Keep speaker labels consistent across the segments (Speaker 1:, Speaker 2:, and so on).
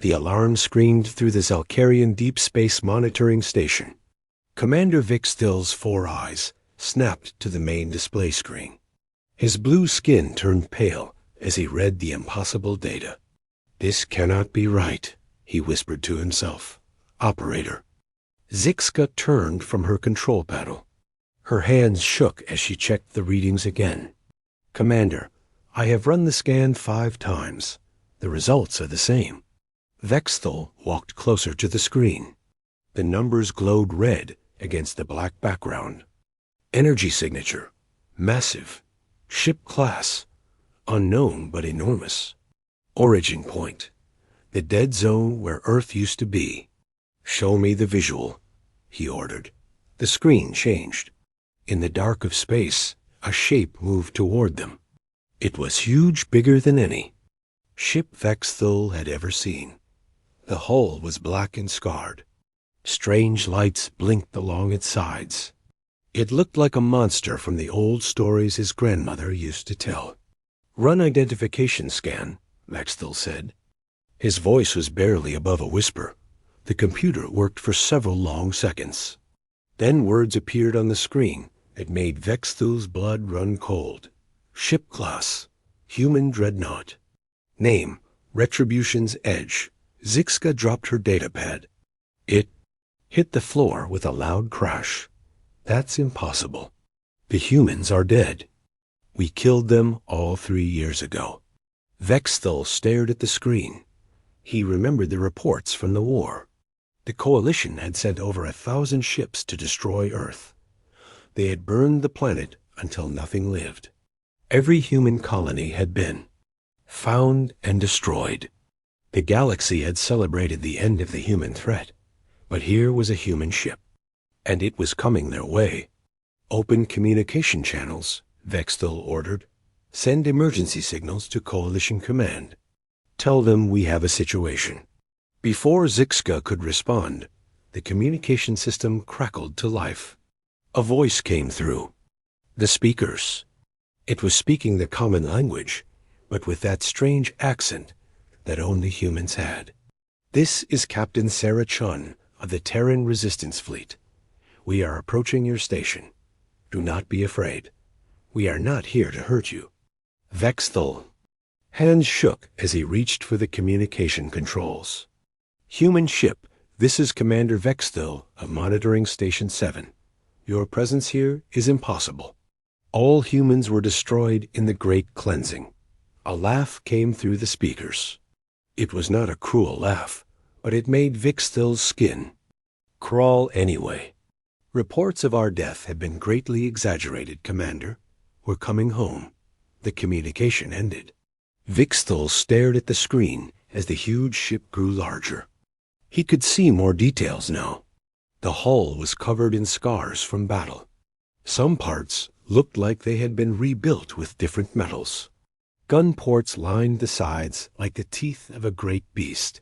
Speaker 1: The alarm screamed through the Zalkarian Deep Space Monitoring Station. Commander Vixdill's 4 eyes snapped to the main display screen. His blue skin turned pale as he read the impossible data. "This cannot be right," he whispered to himself. "Operator." Zixka turned from her control panel. Her hands shook as she checked the readings again. "Commander, I have run the scan 5 times. The results are the same." Vexthal walked closer to the screen. The numbers glowed red against the black background. Energy signature, massive. Ship class, unknown but enormous. Origin point, the dead zone where Earth used to be. "Show me the visual," he ordered. The screen changed. In the dark of space, a shape moved toward them. It was huge, bigger than any ship Vexthal had ever seen. The hull was black and scarred. Strange lights blinked along its sides. It looked like a monster from the old stories his grandmother used to tell. "Run identification scan," Vexthal said. His voice was barely above a whisper. The computer worked for several long seconds. Then words appeared on the screen that made Vexthal's blood run cold. "Ship class, human dreadnought. Name, Retribution's Edge." Zixka dropped her datapad. It hit the floor with a loud crash. "That's impossible. The humans are dead. We killed them all 3 years ago." Vexthal stared at the screen. He remembered the reports from the war. The Coalition had sent over 1,000 ships to destroy Earth. They had burned the planet until nothing lived. Every human colony had been found and destroyed. The galaxy had celebrated the end of the human threat, but here was a human ship, and it was coming their way. "Open communication channels," Vexthal ordered. "Send emergency signals to Coalition Command. Tell them we have a situation." Before Zixka could respond, the communication system crackled to life. A voice came through. The speakers. It was speaking the common language, but with that strange accent that only humans had. "This is Captain Sarah Chun of the Terran Resistance Fleet. We are approaching your station. Do not be afraid. We are not here to hurt you." Vexthal. Hands shook as he reached for the communication controls. "Human ship, this is Commander Vexthal of Monitoring Station 7. Your presence here is impossible. All humans were destroyed in the Great Cleansing." A laugh came through the speakers. It was not a cruel laugh, but it made Vixthal's skin crawl anyway. "Reports of our death have been greatly exaggerated, Commander. We're coming home." The communication ended. Vixthal stared at the screen as the huge ship grew larger. He could see more details now. The hull was covered in scars from battle. Some parts looked like they had been rebuilt with different metals. Gun ports lined the sides like the teeth of a great beast.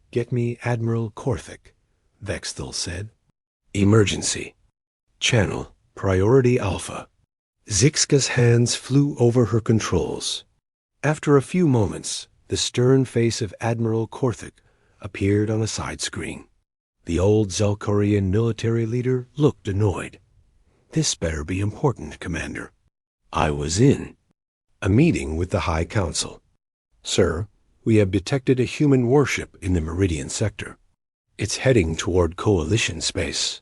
Speaker 1: "Get me Admiral Korthik," Vexthal said. "Emergency. Channel, Priority Alpha." Zixka's hands flew over her controls. After a few moments, the stern face of Admiral Korthik appeared on a side screen. The old Zalkarian military leader looked annoyed. "This better be important, Commander." "I was in a meeting with the High Council. Sir, we have detected a human warship in the Meridian sector. It's heading toward Coalition space."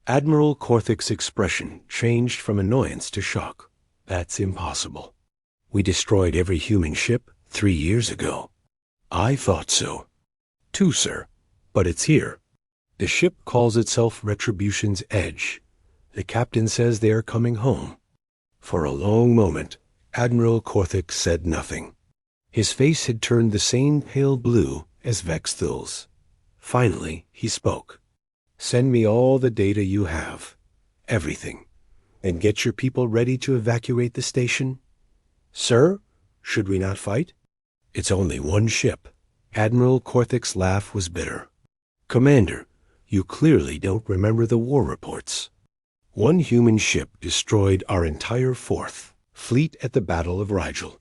Speaker 1: Admiral Korthik's expression changed from annoyance to shock. "That's impossible. We destroyed every human ship 3 years ago." "I thought so, too, sir, but it's here. The ship calls itself Retribution's Edge. The captain says they are coming home." For a long moment, Admiral Korthik said nothing. His face had turned the same pale blue as Vexthal's. Finally, he spoke. "Send me all the data you have. Everything. And get your people ready to evacuate the station." "Sir, should we not fight?" "It's only one ship." Admiral Korthik's laugh was bitter. "Commander, you clearly don't remember the war reports. One human ship destroyed our entire 4th Fleet at the Battle of Rigel.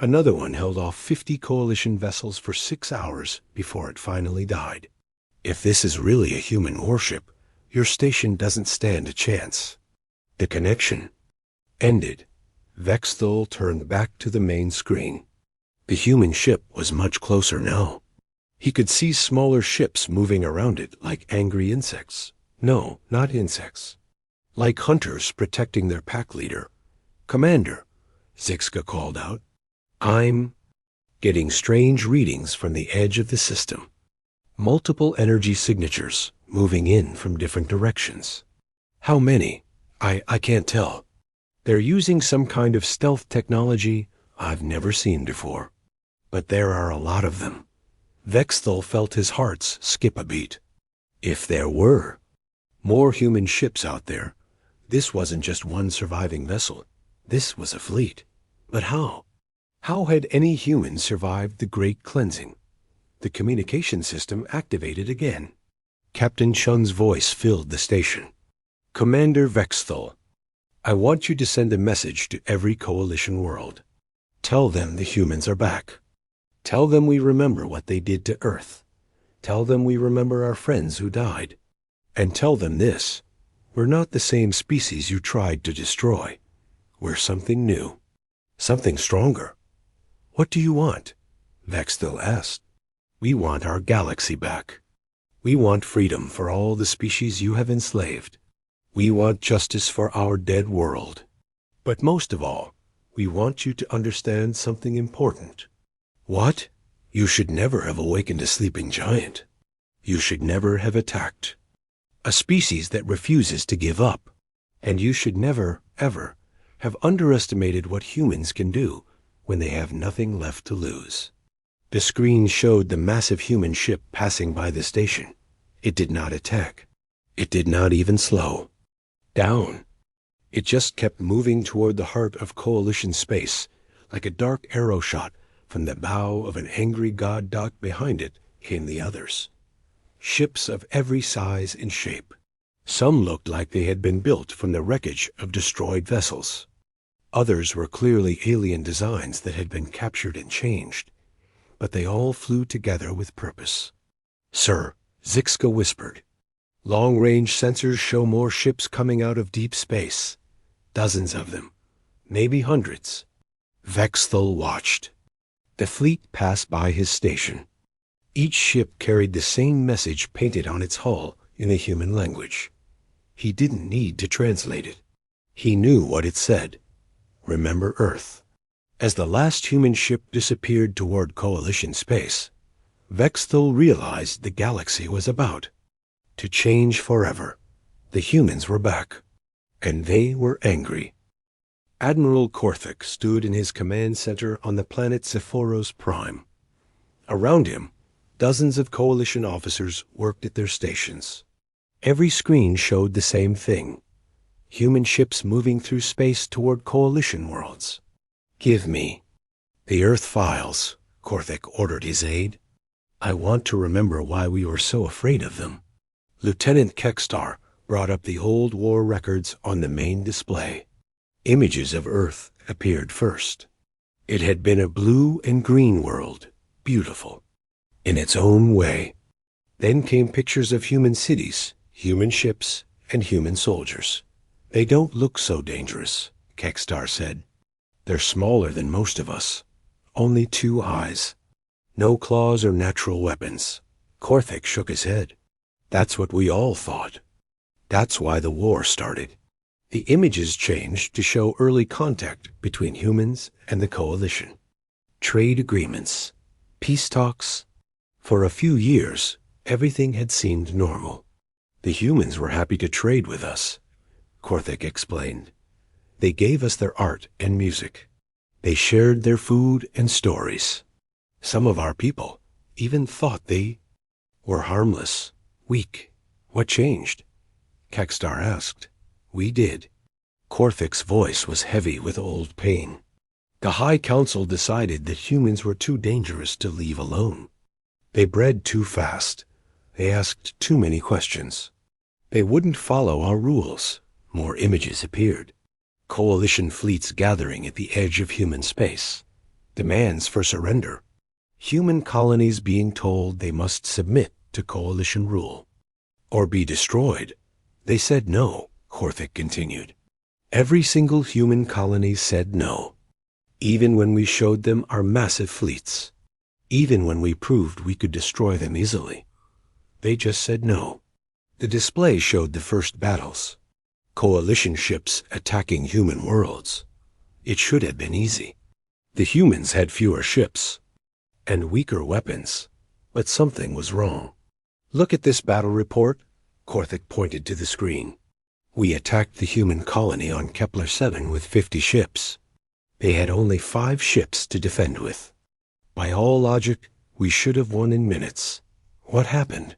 Speaker 1: Another one held off 50 Coalition vessels for 6 hours before it finally died. If this is really a human warship, your station doesn't stand a chance. The connection ended. Vexthul turned back to the main screen. The human ship was much closer now. He could see smaller ships moving around it like angry insects. No, not insects. Like hunters protecting their pack leader. "Commander," Zixka called out. "I'm getting strange readings from the edge of the system. Multiple energy signatures moving in from different directions." "How many?" I can't tell. They're using some kind of stealth technology I've never seen before. But there are a lot of them." Vexthul felt his heart skip a beat. If there were more human ships out there, this wasn't just one surviving vessel. This was a fleet. But how? How had any human survived the Great Cleansing? The communication system activated again. Captain Chun's voice filled the station. "Commander Vexthul, I want you to send a message to every Coalition world. Tell them the humans are back. Tell them we remember what they did to Earth. Tell them we remember our friends who died. And tell them this: we're not the same species you tried to destroy. We're something new. Something stronger." "What do you want?" Vexthul asked. "We want our galaxy back. We want freedom for all the species you have enslaved. We want justice for our dead world. But most of all, we want you to understand something important." "What?" "You should never have awakened a sleeping giant. You should never have attacked a species that refuses to give up. And you should never, ever, have underestimated what humans can do when they have nothing left to lose." The screen showed the massive human ship passing by the station. It did not attack. It did not even slow down. It just kept moving toward the heart of Coalition space, like a dark arrow shot from the bow of an angry god dock. Behind it came the others. Ships of every size and shape. Some looked like they had been built from the wreckage of destroyed vessels. Others were clearly alien designs that had been captured and changed. But they all flew together with purpose. "Sir," Zixka whispered, "long-range sensors show more ships coming out of deep space. Dozens of them. Maybe hundreds." Vexthul watched. The fleet passed by his station. Each ship carried the same message painted on its hull in the human language. He didn't need to translate it. He knew what it said. Remember Earth. As the last human ship disappeared toward Coalition space, Vexthul realized the galaxy was about to change forever. The humans were back, and they were angry. Admiral Korthik stood in his command center on the planet Zephoros Prime. Around him, dozens of Coalition officers worked at their stations. Every screen showed the same thing: human ships moving through space toward Coalition worlds. "Give me the Earth files," Korthik ordered his aide. "I want to remember why we were so afraid of them." Lieutenant Kekstar brought up the old war records on the main display. Images of Earth appeared first. It had been a blue and green world, beautiful in its own way. Then came pictures of human cities, human ships, and human soldiers. "They don't look so dangerous," Kekstar said. "They're smaller than most of us. Only 2 eyes. No claws or natural weapons." Korthik shook his head. "That's what we all thought. That's why the war started." The images changed to show early contact between humans and the Coalition. Trade agreements, peace talks. For a few years, everything had seemed normal. "The humans were happy to trade with us," Korthik explained. "They gave us their art and music. They shared their food and stories. Some of our people even thought they were harmless, weak." "What changed?" Kekstar asked. "We did." Korthik's voice was heavy with old pain. "The High Council decided that humans were too dangerous to leave alone. They bred too fast. They asked too many questions. They wouldn't follow our rules." More images appeared. Coalition fleets gathering at the edge of human space. demands for surrender, human colonies being told they must submit to coalition rule or be destroyed. They said no, Korthik continued. Every single human colony said no. Even when we showed them our massive fleets, even when we proved we could destroy them easily, they just said no. The display showed the first battles. Coalition ships attacking human worlds. It should have been easy. The humans had fewer ships and weaker weapons, but something was wrong. Look at this battle report, Korthik pointed to the screen. We attacked the human colony on Kepler 7 with 50 ships. They had only 5 ships to defend with. By all logic, we should have won in minutes. What happened?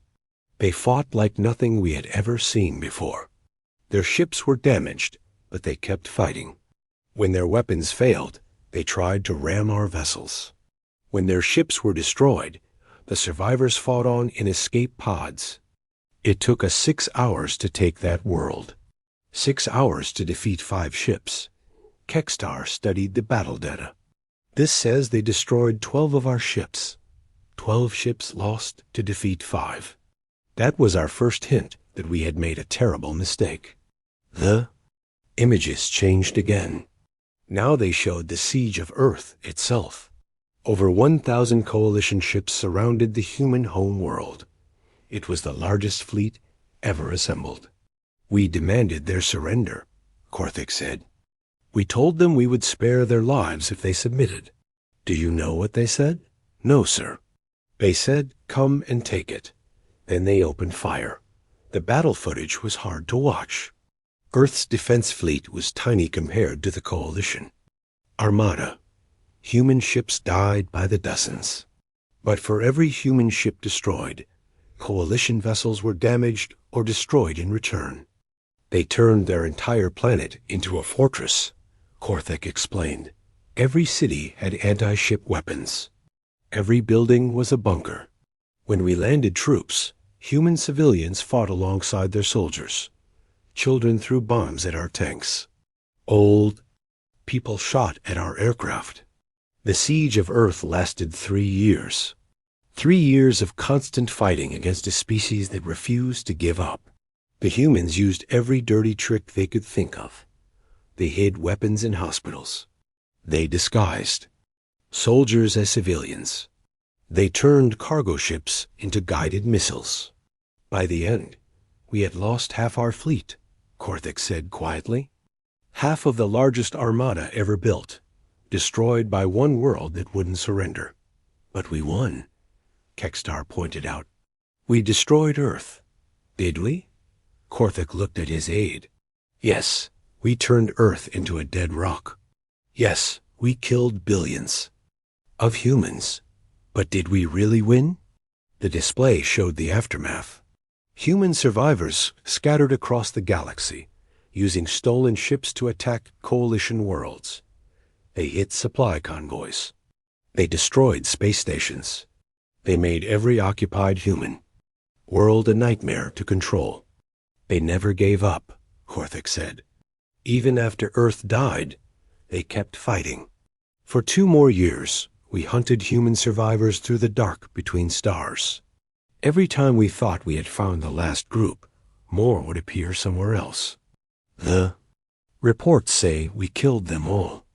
Speaker 1: They fought like nothing we had ever seen before. Their ships were damaged, but they kept fighting. When their weapons failed, they tried to ram our vessels. When their ships were destroyed, the survivors fought on in escape pods. It took us 6 hours to take that world. 6 hours to defeat 5 ships. Kekstar studied the battle data. This says they destroyed 12 of our ships. 12 ships lost to defeat 5. That was our first hint that we had made a terrible mistake. The images changed again. Now they showed the siege of Earth itself. Over 1,000 coalition ships surrounded the human home world. It was the largest fleet ever assembled. We demanded their surrender, Korthik said. We told them we would spare their lives if they submitted. Do you know what they said? No, sir. They said, come and take it. Then they opened fire. The battle footage was hard to watch. Earth's defense fleet was tiny compared to the coalition. Armada. Human ships died by the dozens. But for every human ship destroyed, coalition vessels were damaged or destroyed in return. They turned their entire planet into a fortress, Korthik explained. Every city had anti-ship weapons. Every building was a bunker. When we landed troops, human civilians fought alongside their soldiers. Children threw bombs at our tanks. Old people shot at our aircraft. The siege of Earth lasted 3 years. 3 years of constant fighting against a species that refused to give up. The humans used every dirty trick they could think of. They hid weapons in hospitals. They disguised soldiers as civilians. They turned cargo ships into guided missiles. By the end, we had lost half our fleet, Korthik said quietly. Half of the largest armada ever built, destroyed by one world that wouldn't surrender. But we won, Kekstar pointed out. We destroyed Earth. Did we? Korthik looked at his aide. Yes, we turned Earth into a dead rock. Yes, we killed billions of humans. But did we really win? The display showed the aftermath. Human survivors scattered across the galaxy, using stolen ships to attack coalition worlds. They hit supply convoys. They destroyed space stations. They made every occupied human world a nightmare to control. They never gave up, Korthik said. Even after Earth died, they kept fighting. For 2 more years, we hunted human survivors through the dark between stars. Every time we thought we had found the last group, more would appear somewhere else. The reports say we killed them all.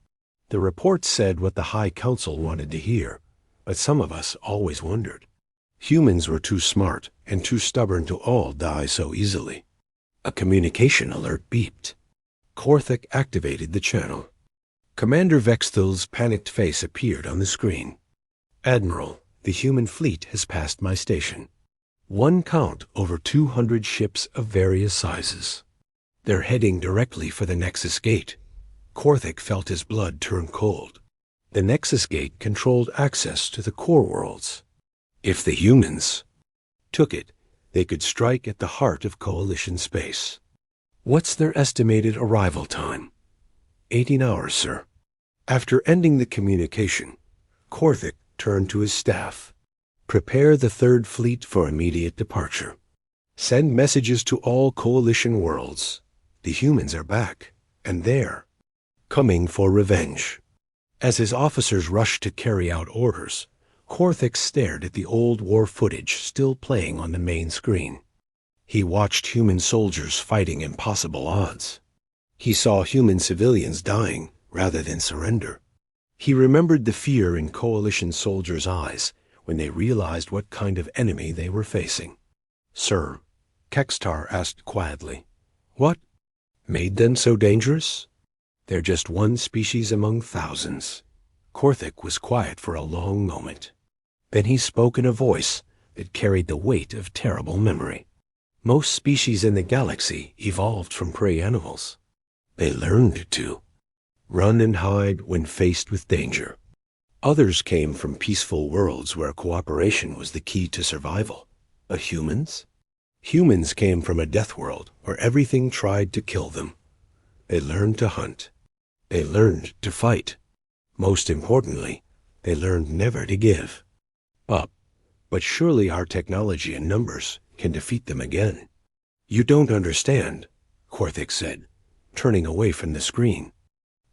Speaker 1: The reports said what the High Council wanted to hear, but some of us always wondered. Humans were too smart and too stubborn to all die so easily. A communication alert beeped. Korthik activated the channel. Commander Vexthul's panicked face appeared on the screen. Admiral, the human fleet has passed my station. One count over 200 ships of various sizes. They're heading directly for the Nexus Gate. Korthik felt his blood turn cold. The Nexus Gate controlled access to the core worlds. If the humans took it, they could strike at the heart of Coalition space. What's their estimated arrival time? 18 hours, sir. After ending the communication, Korthik turned to his staff. Prepare the Third Fleet for immediate departure. Send messages to all Coalition worlds. The humans are back, and they're coming for revenge. As his officers rushed to carry out orders, Korthik stared at the old war footage still playing on the main screen. He watched human soldiers fighting impossible odds. He saw human civilians dying rather than surrender. He remembered the fear in Coalition soldiers' eyes when they realized what kind of enemy they were facing. "Sir," Kekstar asked quietly, "what made them so dangerous?" "They're just one species among thousands." Korthik was quiet for a long moment. Then he spoke in a voice that carried the weight of terrible memory. "Most species in the galaxy evolved from prey animals. They learned to run and hide when faced with danger. Others came from peaceful worlds where cooperation was the key to survival. But humans? Humans came from a death world where everything tried to kill them. They learned to hunt. They learned to fight. Most importantly, they learned never to give up. But surely our technology and numbers can defeat them again." "You don't understand," Korthik said, turning away from the screen.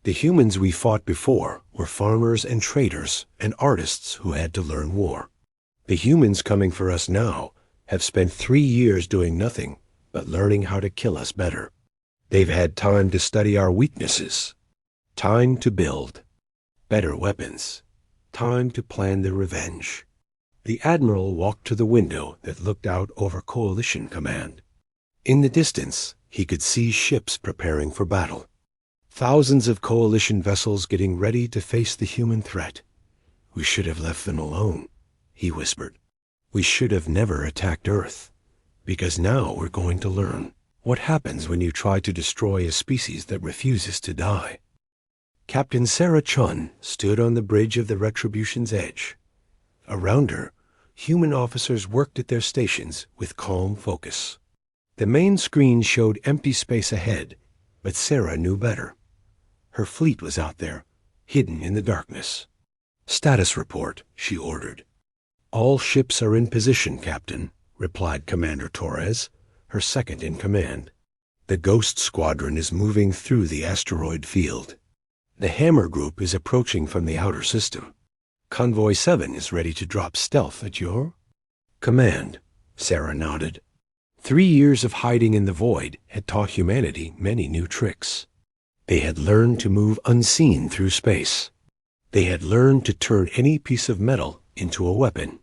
Speaker 1: "The humans we fought before were farmers and traders and artists who had to learn war. The humans coming for us now have spent 3 years doing nothing but learning how to kill us better. They've had time to study our weaknesses, time to build better weapons, time to plan their revenge." The Admiral walked to the window that looked out over Coalition Command. In the distance, he could see ships preparing for battle. Thousands of Coalition vessels getting ready to face the human threat. "We should have left them alone," he whispered. "We should have never attacked Earth, because now we're going to learn what happens when you try to destroy a species that refuses to die." Captain Sarah Chun stood on the bridge of the Retribution's edge. Around her, human officers worked at their stations with calm focus. The main screen showed empty space ahead, but Sarah knew better. Her fleet was out there, hidden in the darkness. "Status report," she ordered. "All ships are in position, Captain," replied Commander Torres, her second in command. "The Ghost Squadron is moving through the asteroid field. The Hammer Group is approaching from the outer system. Convoy 7 is ready to drop stealth at your command." Sarah nodded. 3 years of hiding in the void had taught humanity many new tricks. They had learned to move unseen through space. They had learned to turn any piece of metal into a weapon.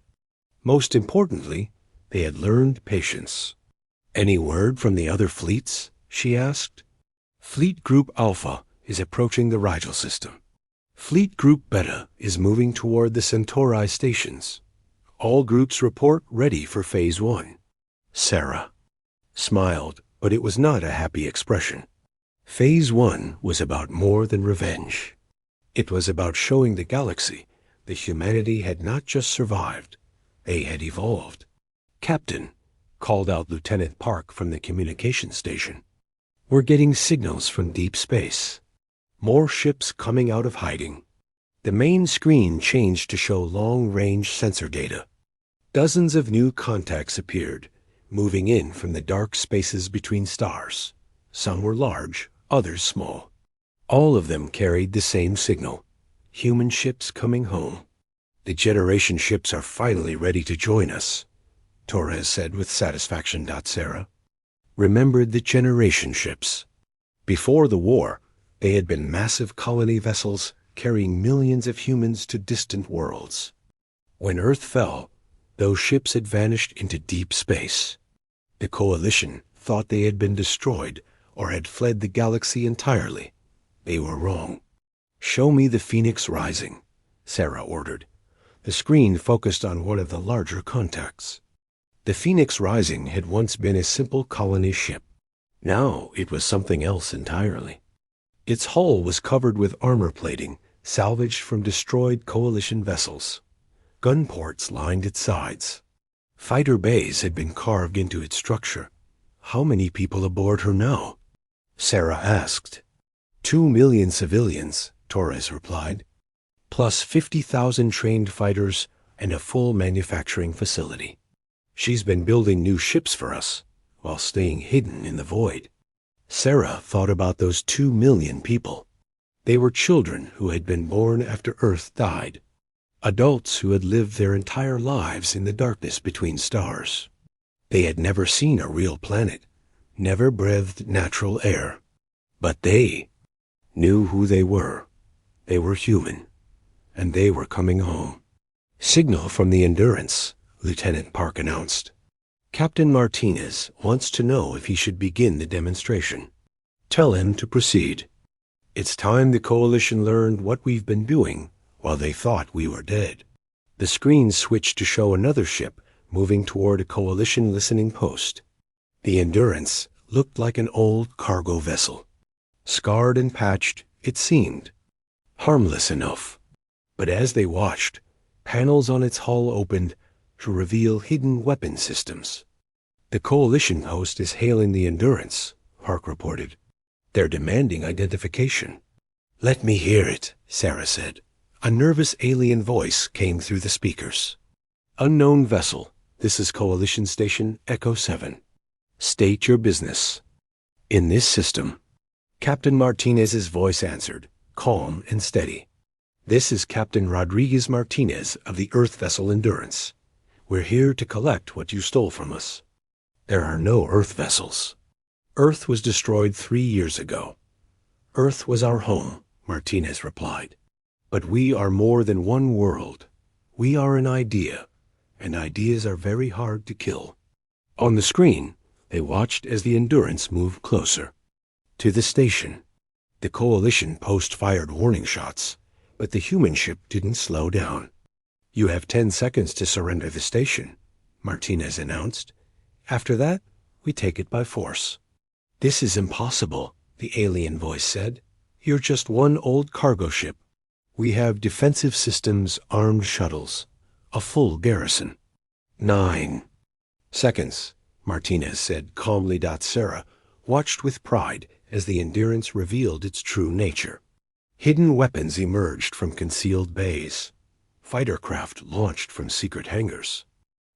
Speaker 1: Most importantly, they had learned patience. "Any word from the other fleets?" she asked. "Fleet Group Alpha is approaching the Rigel system. Fleet Group Beta is moving toward the Centauri stations. All groups report ready for Phase 1. Sarah smiled, but it was not a happy expression. Phase 1 was about more than revenge. It was about showing the galaxy that humanity had not just survived, they had evolved. "Captain," called out Lieutenant Park from the communication station, "we're getting signals from deep space. More ships coming out of hiding." The main screen changed to show long-range sensor data. Dozens of new contacts appeared, moving in from the dark spaces between stars. Some were large, others small. All of them carried the same signal: human ships coming home. "The generation ships are finally ready to join us," Torres said with satisfaction. Sarah remembered the generation ships. Before the war, they had been massive colony vessels carrying millions of humans to distant worlds. When Earth fell, those ships had vanished into deep space. The Coalition thought they had been destroyed or had fled the galaxy entirely. They were wrong. "Show me the Phoenix Rising," Sarah ordered. The screen focused on one of the larger contacts. The Phoenix Rising had once been a simple colony ship. Now it was something else entirely. Its hull was covered with armor plating salvaged from destroyed Coalition vessels. Gun ports lined its sides. Fighter bays had been carved into its structure. "How many people aboard her now?" Sarah asked. 2 million civilians, Torres replied, plus 50,000 trained fighters and a full manufacturing facility. She's been building new ships for us while staying hidden in the void. Sarah thought about those 2 million people. They were children who had been born after Earth died, adults who had lived their entire lives in the darkness between stars. They had never seen a real planet, never breathed natural air. But they knew who they were. They were human, and they were coming home. "Signal from the Endurance," Lieutenant Park announced. "Captain Martinez wants to know if he should begin the demonstration. Tell him to proceed. It's time the Coalition learned what we've been doing while they thought we were dead." The screen switched to show another ship moving toward a Coalition listening post. The Endurance looked like an old cargo vessel. Scarred and patched, it seemed. Harmless enough. But as they watched, panels on its hull opened to reveal hidden weapon systems. "The Coalition post is hailing the Endurance," Park reported. "They're demanding identification." "Let me hear it," Sarah said. A nervous alien voice came through the speakers. "Unknown vessel. This is Coalition Station Echo 7. State your business." "In this system," Captain Martinez's voice answered, calm and steady. "This is Captain Rodriguez Martinez of the Earth vessel Endurance. We're here to collect what you stole from us." "There are no Earth vessels. Earth was destroyed 3 years ago. Earth was our home," Martinez replied. "But we are more than one world. We are an idea, and ideas are very hard to kill." On the screen, they watched as the Endurance moved closer. To the station. The Coalition post fired warning shots, but the human ship didn't slow down. "You have 10 seconds to surrender the station," Martinez announced. "After that, we take it by force." "This is impossible," the alien voice said. "You're just one old cargo ship. We have defensive systems, armed shuttles, a full garrison." 9 seconds, Martinez said calmly. Sarah watched with pride as the Endurance revealed its true nature. Hidden weapons emerged from concealed bays. Fighter craft launched from secret hangars.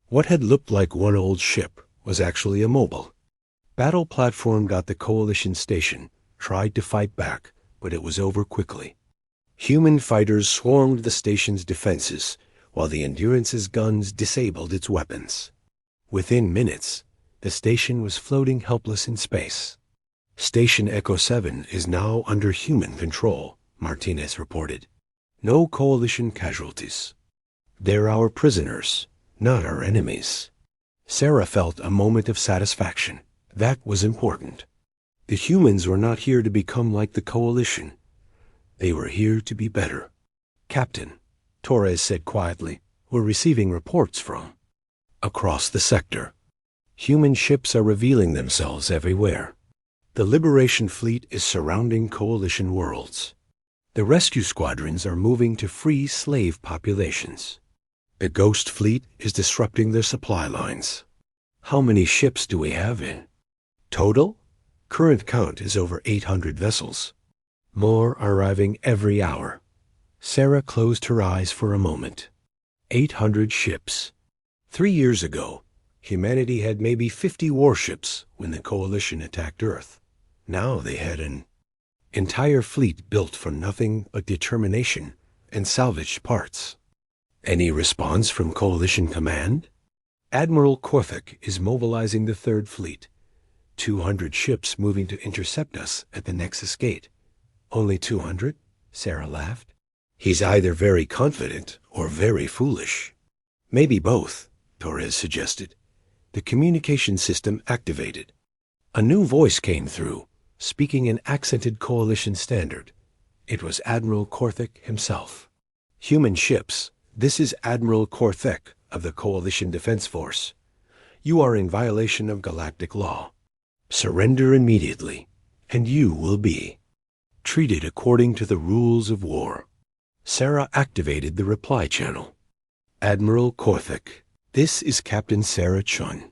Speaker 1: What had looked like one old ship was actually a mobile battle platform. The Coalition station tried to fight back, but it was over quickly. Human fighters swarmed the station's defenses, while the Endurance's guns disabled its weapons. Within minutes, the station was floating helpless in space. "Station Echo 7 is now under human control," Martinez reported. "No Coalition casualties. They're our prisoners, not our enemies." Sarah felt a moment of satisfaction. That was important. The humans were not here to become like the Coalition. They were here to be better. "Captain," Torres said quietly, "we're receiving reports from across the sector. Human ships are revealing themselves everywhere. The Liberation Fleet is surrounding Coalition worlds. The rescue squadrons are moving to free slave populations. The Ghost Fleet is disrupting their supply lines." "How many ships do we have in total?" "Current count is over 800 vessels. More are arriving every hour." Sarah closed her eyes for a moment. 800 ships. 3 years ago, humanity had maybe 50 warships when the Coalition attacked Earth. Now they had an entire fleet built from nothing but determination and salvaged parts. "Any response from Coalition Command?" "Admiral Korthik is mobilizing the Third Fleet. 200 ships moving to intercept us at the Nexus Gate." "Only 200? Sarah laughed. "He's either very confident or very foolish." "Maybe both," Torres suggested. The communication system activated. A new voice came through, speaking in accented Coalition standard. It was Admiral Korthik himself. "Human ships, this is Admiral Korthik of the Coalition Defense Force. You are in violation of galactic law. Surrender immediately, and you will be treated according to the rules of war." Sarah activated the reply channel. "Admiral Korthik, this is Captain Sarah Chun.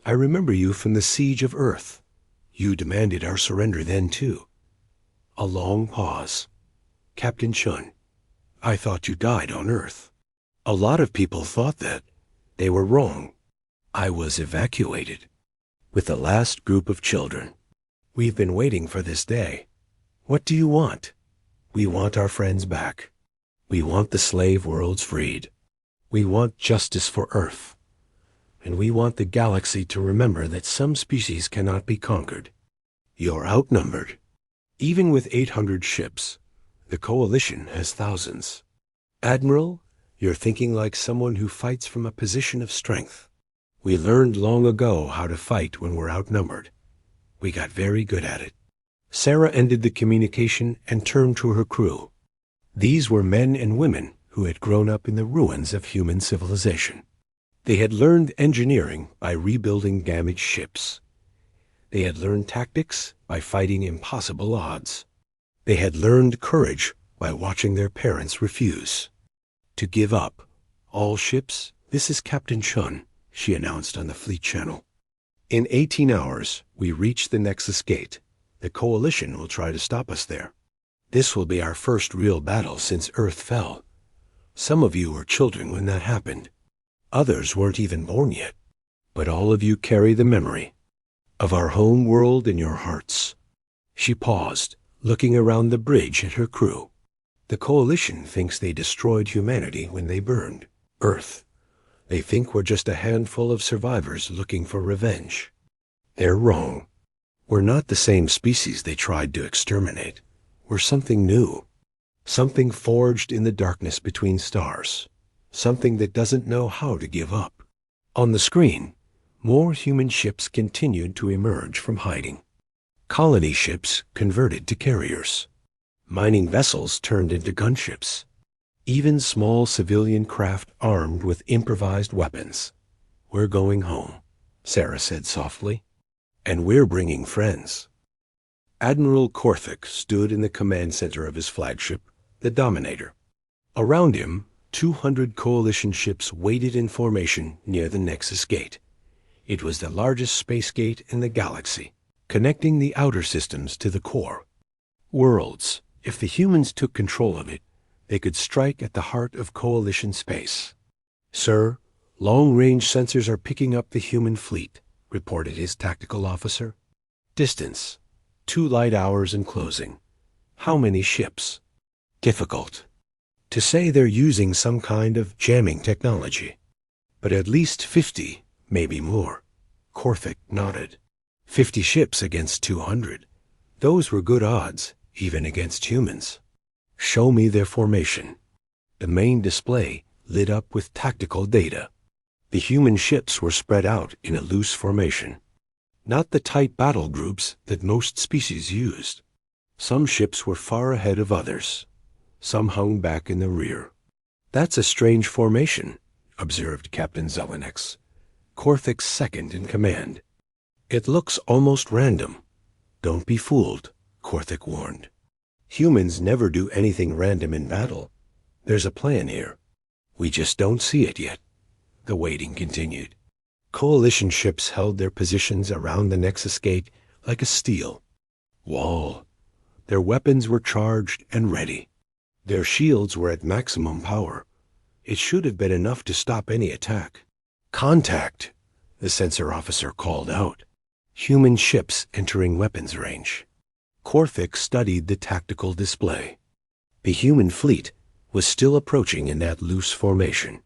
Speaker 1: I remember you from the Siege of Earth. You demanded our surrender then, too." A long pause. "Captain Chun, I thought you died on Earth." "A lot of people thought that. They were wrong. I was evacuated with the last group of children. We've been waiting for this day. What do you want?" We want our friends back. We want the slave worlds freed. We want justice for Earth. And we want the galaxy to remember that some species cannot be conquered. You're outnumbered. Even with 800 ships, the Coalition has thousands. Admiral, you're thinking like someone who fights from a position of strength. We learned long ago how to fight when we're outnumbered. We got very good at it. Sarah ended the communication and turned to her crew. These were men and women who had grown up in the ruins of human civilization. They had learned engineering by rebuilding damaged ships. They had learned tactics by fighting impossible odds. They had learned courage by watching their parents refuse to give up. All ships, this is Captain Chun, she announced on the fleet channel. In 18 hours, we reach the Nexus Gate. The Coalition will try to stop us there. This will be our first real battle since Earth fell. Some of you were children when that happened. Others weren't even born yet. But all of you carry the memory of our home world in your hearts. She paused, looking around the bridge at her crew. The Coalition thinks they destroyed humanity when they burned Earth. They think we're just a handful of survivors looking for revenge. They're wrong. We're not the same species they tried to exterminate. We're something new. Something forged in the darkness between stars. Something that doesn't know how to give up. On the screen, more human ships continued to emerge from hiding. Colony ships converted to carriers. Mining vessels turned into gunships. Even small civilian craft armed with improvised weapons. We're going home, Sarah said softly. And we're bringing friends. Admiral Korthik stood in the command center of his flagship, the Dominator. Around him, 200 Coalition ships waited in formation near the Nexus Gate. It was the largest space gate in the galaxy, connecting the outer systems to the core. Worlds. If the humans took control of it, they could strike at the heart of Coalition space. Sir, long-range sensors are picking up the human fleet, reported his tactical officer. Distance. 2 light hours and closing. How many ships? Difficult to say. They're using some kind of jamming technology. But at least 50, maybe more. Korthik nodded. 50 ships against 200. Those were good odds, even against humans. Show me their formation. The main display lit up with tactical data. The human ships were spread out in a loose formation. Not the tight battle groups that most species used. Some ships were far ahead of others. Some hung back in the rear. That's a strange formation, observed Captain Zelenex, Korthik's second in command. It looks almost random. Don't be fooled, Korthik warned. Humans never do anything random in battle. There's a plan here. We just don't see it yet. The waiting continued. Coalition ships held their positions around the Nexus Gate like a steel wall. Their weapons were charged and ready. Their shields were at maximum power. It should have been enough to stop any attack. Contact, the sensor officer called out. Human ships entering weapons range. Korthik studied the tactical display. The human fleet was still approaching in that loose formation.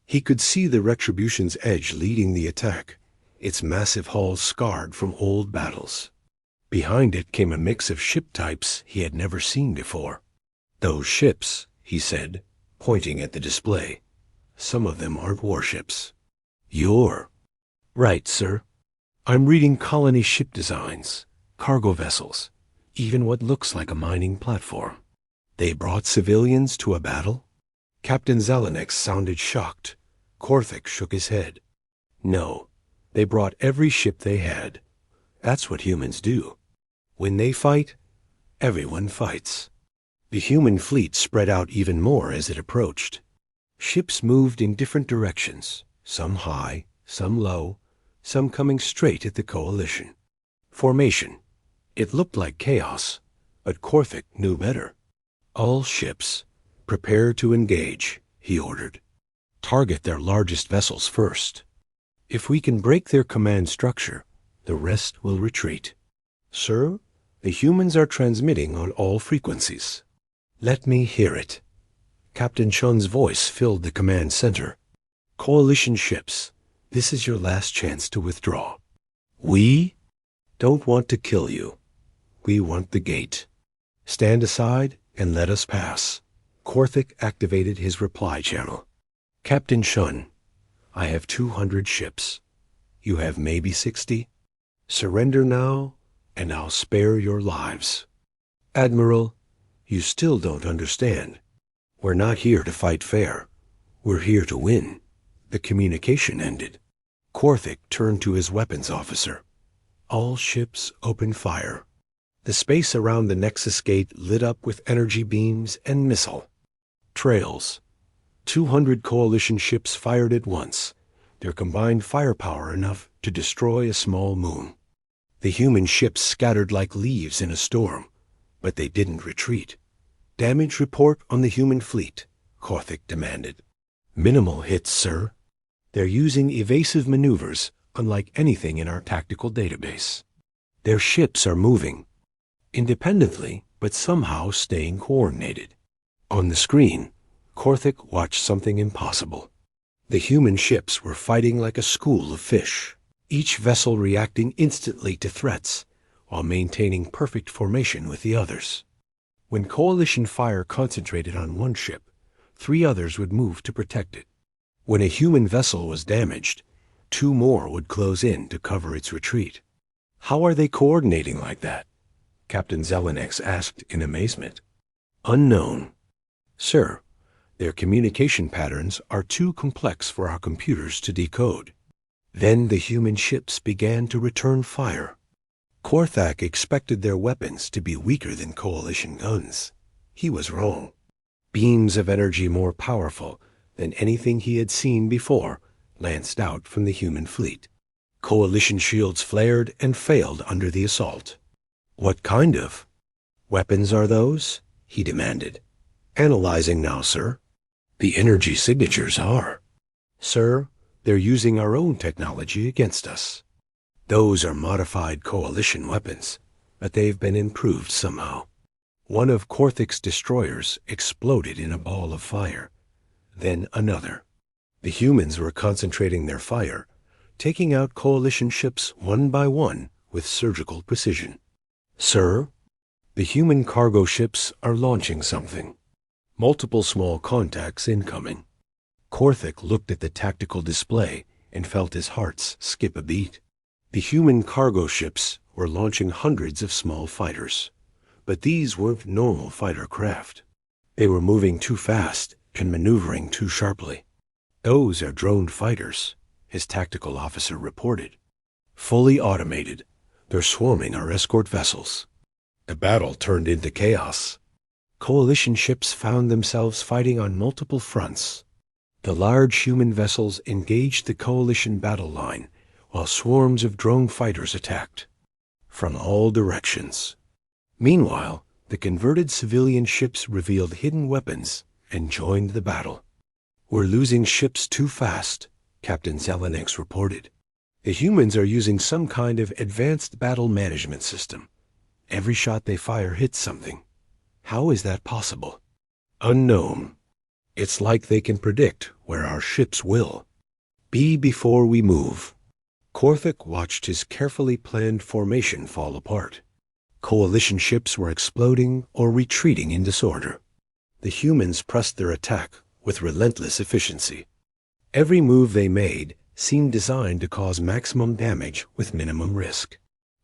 Speaker 1: He could see the Retribution's edge leading the attack, its massive hull scarred from old battles. Behind it came a mix of ship types he had never seen before. Those ships, he said, pointing at the display. Some of them aren't warships. You're right, sir. I'm reading colony ship designs, cargo vessels, even what looks like a mining platform. They brought civilians to a battle? Captain Zelenex sounded shocked. Korthik shook his head. No, they brought every ship they had. That's what humans do. When they fight, everyone fights. The human fleet spread out even more as it approached. Ships moved in different directions, some high, some low, some coming straight at the Coalition. Formation. It looked like chaos, but Korthik knew better. All ships, prepare to engage, he ordered. Target their largest vessels first. If we can break their command structure, the rest will retreat. Sir, the humans are transmitting on all frequencies. Let me hear it. Captain Chun's voice filled the command center. Coalition ships, this is your last chance to withdraw. We don't want to kill you. We want the gate. Stand aside and let us pass. Korthik activated his reply channel. Captain Chun, I have 200 ships. You have maybe 60. Surrender now, and I'll spare your lives. Admiral, you still don't understand. We're not here to fight fair. We're here to win. The communication ended. Korthik turned to his weapons officer. All ships open fire. The space around the Nexus gate lit up with energy beams and missile trails. 200 coalition ships fired at once, their combined firepower enough to destroy a small moon. The human ships scattered like leaves in a storm, but they didn't retreat. Damage report on the human fleet, Korthik demanded. Minimal hits, sir. They're using evasive maneuvers unlike anything in our tactical database. Their ships are moving independently, but somehow staying coordinated. On the screen, Korthik watched something impossible. The human ships were fighting like a school of fish, each vessel reacting instantly to threats while maintaining perfect formation with the others. When coalition fire concentrated on one ship, 3 others would move to protect it. When a human vessel was damaged, 2 more would close in to cover its retreat. How are they coordinating like that? Captain Zelenex asked in amazement. Unknown. Sir, their communication patterns are too complex for our computers to decode. Then the human ships began to return fire. Korthik expected their weapons to be weaker than coalition guns. He was wrong. Beams of energy more powerful than anything he had seen before lanced out from the human fleet. Coalition shields flared and failed under the assault. What kind of weapons are those? He demanded. Analyzing now, sir. The energy signatures are. Sir, they're using our own technology against us. Those are modified coalition weapons, but they've been improved somehow. One of Korthik's destroyers exploded in a ball of fire. Then another. The humans were concentrating their fire, taking out coalition ships one by one with surgical precision. Sir, the human cargo ships are launching something. Multiple small contacts incoming. Korthik looked at the tactical display and felt his heart skip a beat. The human cargo ships were launching hundreds of small fighters, but these weren't normal fighter craft. They were moving too fast and maneuvering too sharply. Those are drone fighters, his tactical officer reported. Fully automated, they're swarming our escort vessels. The battle turned into chaos. Coalition ships found themselves fighting on multiple fronts. The large human vessels engaged the coalition battle line, while swarms of drone fighters attacked from all directions. Meanwhile, the converted civilian ships revealed hidden weapons and joined the battle. We're losing ships too fast, Captain Zelenex reported. The humans are using some kind of advanced battle management system. Every shot they fire hits something. How is that possible? Unknown. It's like they can predict where our ships will be before we move. Korthik watched his carefully planned formation fall apart. Coalition ships were exploding or retreating in disorder. The humans pressed their attack with relentless efficiency. Every move they made seemed designed to cause maximum damage with minimum risk.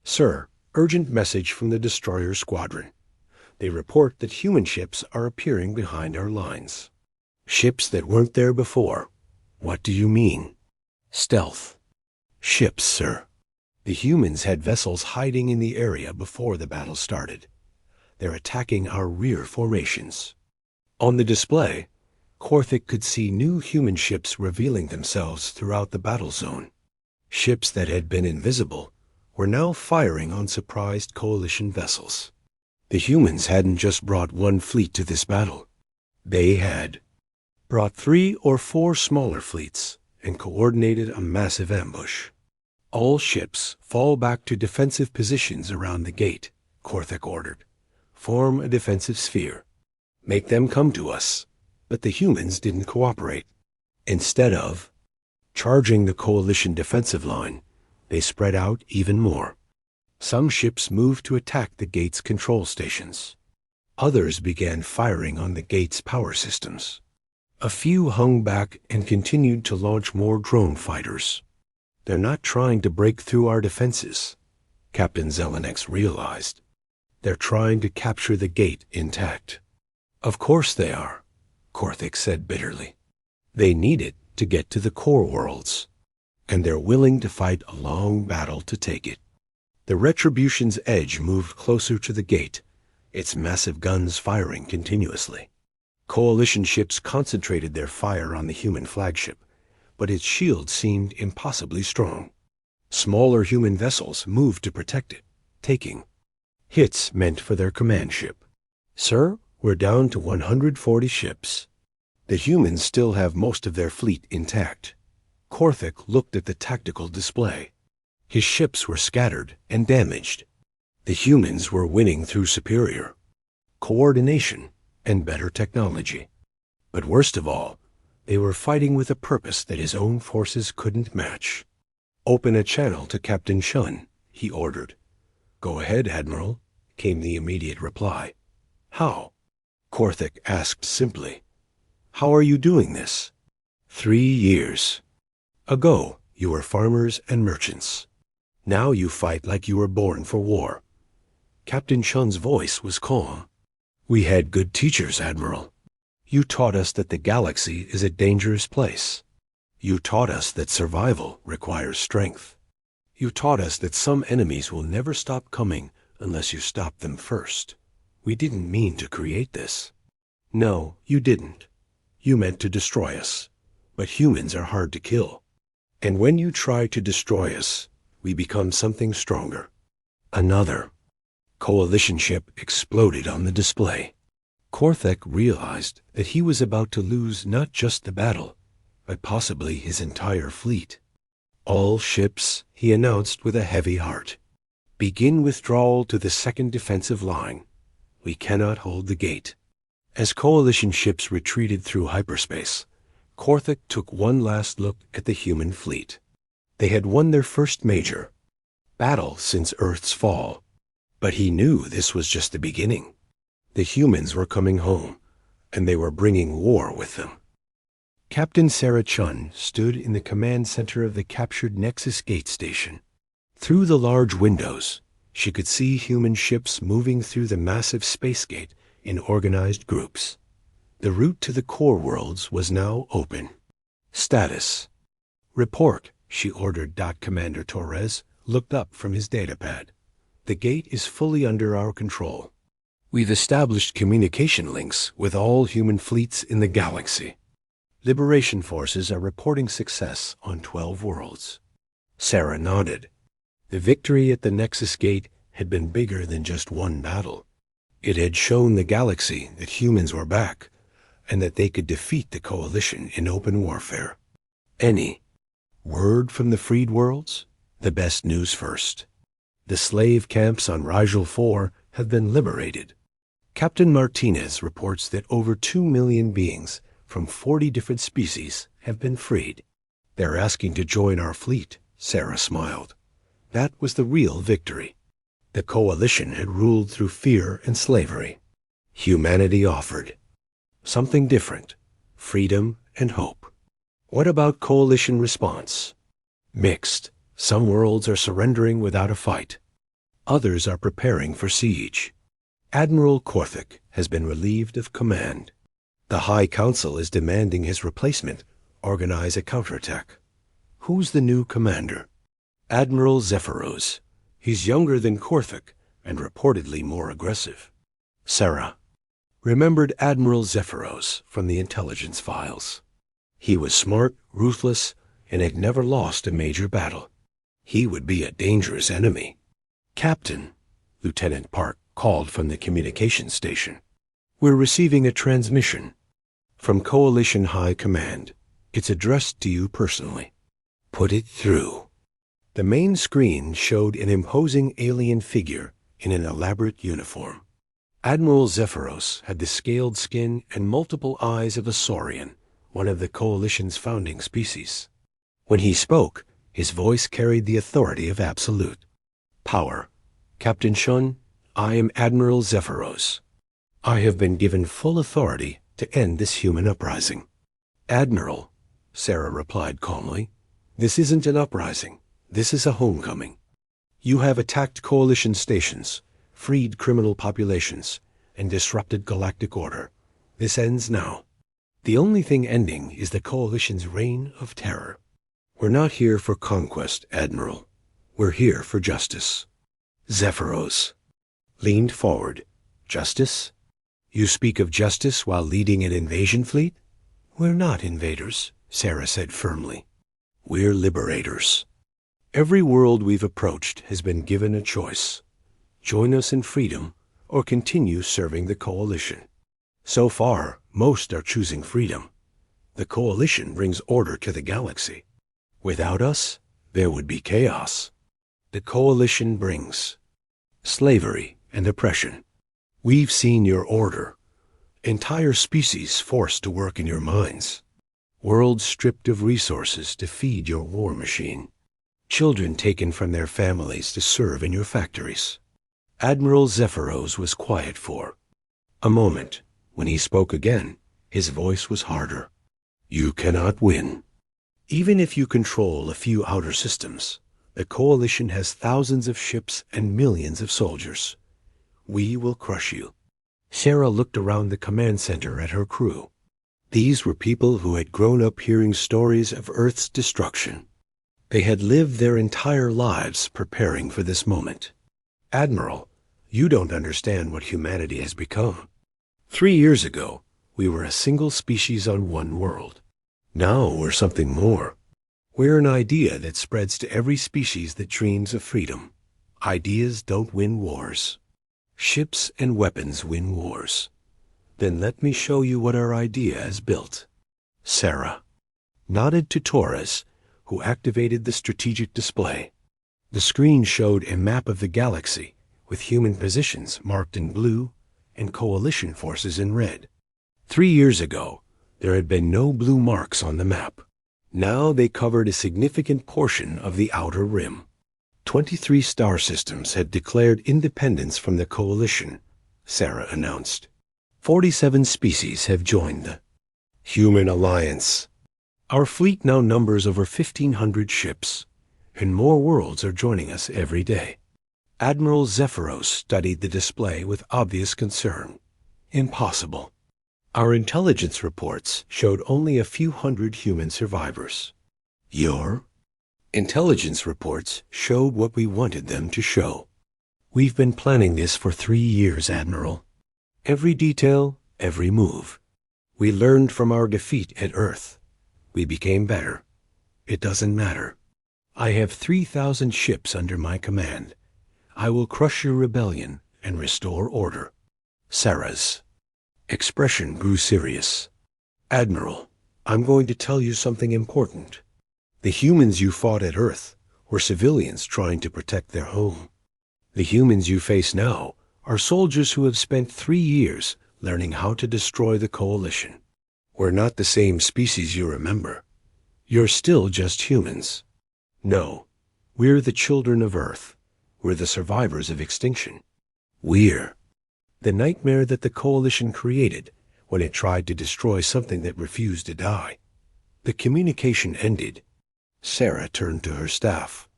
Speaker 1: Sir, urgent message from the destroyer squadron. They report that human ships are appearing behind our lines. Ships that weren't there before. What do you mean? Stealth. Ships, sir. The humans had vessels hiding in the area before the battle started. They're attacking our rear formations. On the display, Korthik could see new human ships revealing themselves throughout the battle zone. Ships that had been invisible were now firing on surprised coalition vessels. The humans hadn't just brought one fleet to this battle. They had brought 3 or 4 smaller fleets and coordinated a massive ambush. All ships fall back to defensive positions around the gate, Korthik ordered. Form a defensive sphere. Make them come to us. But the humans didn't cooperate. Instead of charging the coalition defensive line, they spread out even more. Some ships moved to attack the gate's control stations. Others began firing on the gate's power systems. A few hung back and continued to launch more drone fighters. They're not trying to break through our defenses, Captain Zelenex realized. They're trying to capture the gate intact. Of course they are, Korthik said bitterly. They need it to get to the core worlds, and they're willing to fight a long battle to take it. The Retribution's edge moved closer to the gate, its massive guns firing continuously. Coalition ships concentrated their fire on the human flagship, but its shield seemed impossibly strong. Smaller human vessels moved to protect it, taking hits meant for their command ship. Sir, we're down to 140 ships. The humans still have most of their fleet intact. Korthik looked at the tactical display. His ships were scattered and damaged. The humans were winning through superior coordination and better technology. But worst of all, they were fighting with a purpose that his own forces couldn't match. Open a channel to Captain Shun, he ordered. Go ahead, Admiral, came the immediate reply. How? Korthik asked simply. How are you doing this? 3 years ago, you were farmers and merchants. Now you fight like you were born for war. Captain Shun's voice was calm. We had good teachers, Admiral. You taught us that the galaxy is a dangerous place. You taught us that survival requires strength. You taught us that some enemies will never stop coming unless you stop them first. We didn't mean to create this. No, you didn't. You meant to destroy us. But humans are hard to kill. And when you try to destroy us, we become something stronger. Another coalition ship exploded on the display. Korthik realized that he was about to lose not just the battle, but possibly his entire fleet. All ships, he announced with a heavy heart. Begin withdrawal to the second defensive line. We cannot hold the gate. As coalition ships retreated through hyperspace, Korthik took one last look at the human fleet. They had won their first major battle since Earth's fall. But he knew this was just the beginning. The humans were coming home, and they were bringing war with them. Captain Sarah Chun stood in the command center of the captured Nexus Gate Station. Through the large windows, she could see human ships moving through the massive space gate in organized groups. The route to the core worlds was now open. Status. Report, she ordered. Commander Torres looked up from his datapad. The gate is fully under our control. We've established communication links with all human fleets in the galaxy. Liberation forces are reporting success on 12 worlds. Sarah nodded. The victory at the Nexus Gate had been bigger than just one battle. It had shown the galaxy that humans were back, and that they could defeat the coalition in open warfare. Any word from the freed worlds? The best news first. The slave camps on Rigel 4 have been liberated. Captain Martinez reports that over 2 million beings from 40 different species have been freed. They're asking to join our fleet, Sarah smiled. That was the real victory. The coalition had ruled through fear and slavery. Humanity offered something different, freedom and hope. What about coalition response? Mixed. Some worlds are surrendering without a fight. Others are preparing for siege. Admiral Korthik has been relieved of command. The High Council is demanding his replacement organize a counterattack. Who's the new commander? Admiral Zephyros. He's younger than Korthik and reportedly more aggressive. Sarah remembered Admiral Zephyros from the intelligence files. He was smart, ruthless, and had never lost a major battle. He would be a dangerous enemy. Captain, Lieutenant Park called from the communications station. We're receiving a transmission from Coalition High Command. It's addressed to you personally. Put it through. The main screen showed an imposing alien figure in an elaborate uniform. Admiral Zephyros had the scaled skin and multiple eyes of a saurian, one of the Coalition's founding species. When he spoke, his voice carried the authority of absolute power. Captain Shun, I am Admiral Zephyros. I have been given full authority to end this human uprising. Admiral, Sarah replied calmly, this isn't an uprising. This is a homecoming. You have attacked Coalition stations, freed criminal populations, and disrupted galactic order. This ends now. The only thing ending is the Coalition's reign of terror. We're not here for conquest, Admiral. We're here for justice. Zephyros leaned forward. Justice? You speak of justice while leading an invasion fleet? We're not invaders, Sarah said firmly. We're liberators. Every world we've approached has been given a choice. Join us in freedom or continue serving the Coalition. So far, most are choosing freedom. The Coalition brings order to the galaxy. Without us, there would be chaos. The Coalition brings slavery and oppression. We've seen your order. Entire species forced to work in your mines. Worlds stripped of resources to feed your war machine. Children taken from their families to serve in your factories. Admiral Zephyros was quiet for a moment. When he spoke again, his voice was harder. You cannot win. Even if you control a few outer systems, the Coalition has thousands of ships and millions of soldiers. We will crush you. Sarah looked around the command center at her crew. These were people who had grown up hearing stories of Earth's destruction. They had lived their entire lives preparing for this moment. Admiral, you don't understand what humanity has become. 3 years ago, we were a single species on one world. Now we're something more. We're an idea that spreads to every species that dreams of freedom. Ideas don't win wars. Ships and weapons win wars. Then let me show you what our idea has built. Sarah nodded to Torres, who activated the strategic display. The screen showed a map of the galaxy with human positions marked in blue and Coalition forces in red. 3 years ago, there had been no blue marks on the map. Now they covered a significant portion of the outer rim. 23 star systems had declared independence from the Coalition, Sarah announced. 47 species have joined the Human Alliance. Our fleet now numbers over 1,500 ships, and more worlds are joining us every day. Admiral Zephyros studied the display with obvious concern. Impossible. Our intelligence reports showed only a few hundred human survivors. Your intelligence reports showed what we wanted them to show. We've been planning this for 3 years, Admiral. Every detail, every move. We learned from our defeat at Earth. We became better. It doesn't matter. I have 3,000 ships under my command. I will crush your rebellion and restore order. Sarah's expression grew serious. Admiral, I'm going to tell you something important. The humans you fought at Earth were civilians trying to protect their home. The humans you face now are soldiers who have spent 3 years learning how to destroy the Coalition. We're not the same species you remember. You're still just humans. No, we're the children of Earth. We're the survivors of extinction. We're the nightmare that the Coalition created when it tried to destroy something that refused to die. The communication ended. Sarah turned to her staff.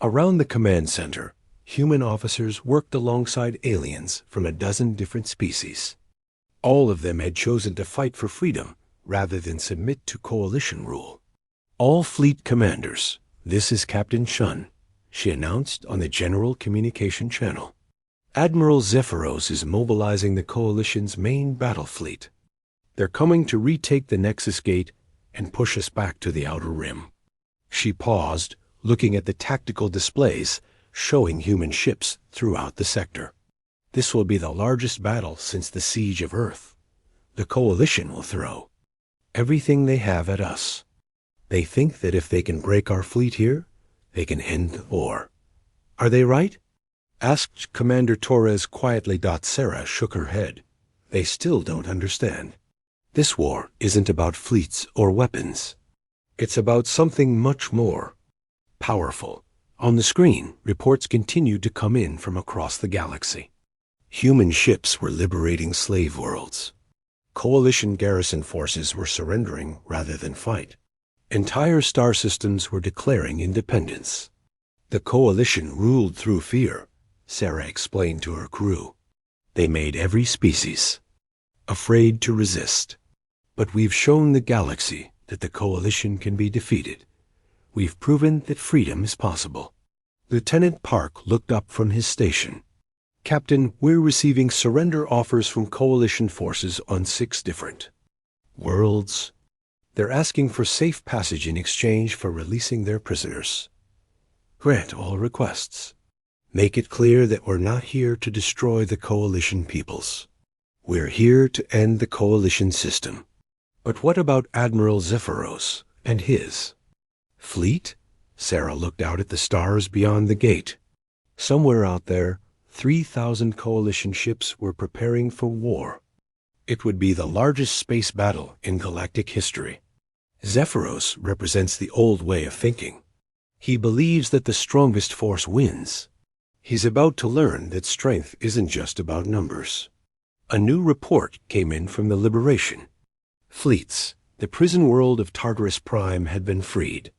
Speaker 1: Around the command center, human officers worked alongside aliens from a dozen different species. All of them had chosen to fight for freedom rather than submit to Coalition rule. All fleet commanders, this is Captain Shun, she announced on the General Communication Channel. Admiral Zephyros is mobilizing the Coalition's main battle fleet. They're coming to retake the Nexus Gate and push us back to the Outer Rim. She paused, looking at the tactical displays showing human ships throughout the sector. This will be the largest battle since the siege of Earth. The Coalition will throw everything they have at us. They think that if they can break our fleet here, they can end the war. Are they right? asked Commander Torres quietly. Sarah shook her head. They still don't understand. This war isn't about fleets or weapons. It's about something much more powerful. On the screen, reports continued to come in from across the galaxy. Human ships were liberating slave worlds. Coalition garrison forces were surrendering rather than fight. Entire star systems were declaring independence. The Coalition ruled through fear, Sarah explained to her crew. They made every species afraid to resist. But we've shown the galaxy that the Coalition can be defeated. We've proven that freedom is possible. Lieutenant Park looked up from his station. Captain, we're receiving surrender offers from Coalition forces on 6 different worlds. They're asking for safe passage in exchange for releasing their prisoners. Grant all requests. Make it clear that we're not here to destroy the Coalition peoples. We're here to end the Coalition system. But what about Admiral Zephyros and his fleet? Sarah looked out at the stars beyond the gate. Somewhere out there, 3,000 Coalition ships were preparing for war. It would be the largest space battle in galactic history. Zephyros represents the old way of thinking. He believes that the strongest force wins. He's about to learn that strength isn't just about numbers. A new report came in from the Liberation. Fleets, the prison world of Tartarus Prime, had been freed.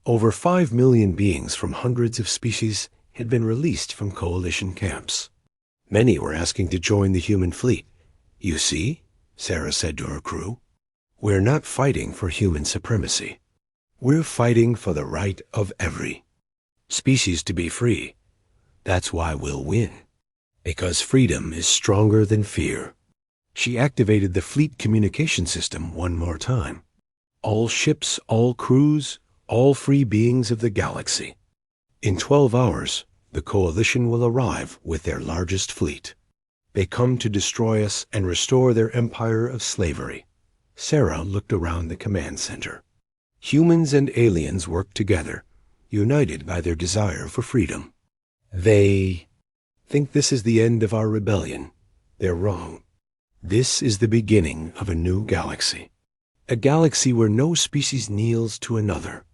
Speaker 1: Over 5 million beings from hundreds of species had been released from Coalition camps. Many were asking to join the human fleet. You see, Sarah said to her crew, we're not fighting for human supremacy. We're fighting for the right of every species to be free. That's why we'll win. Because freedom is stronger than fear. She activated the fleet communication system one more time. All ships, all crews, all free beings of the galaxy. In 12 hours, the Coalition will arrive with their largest fleet. They come to destroy us and restore their empire of slavery. Sarah looked around the command center. Humans and aliens work together, united by their desire for freedom. They think this is the end of our rebellion. They're wrong. This is the beginning of a new galaxy. A galaxy where no species kneels to another.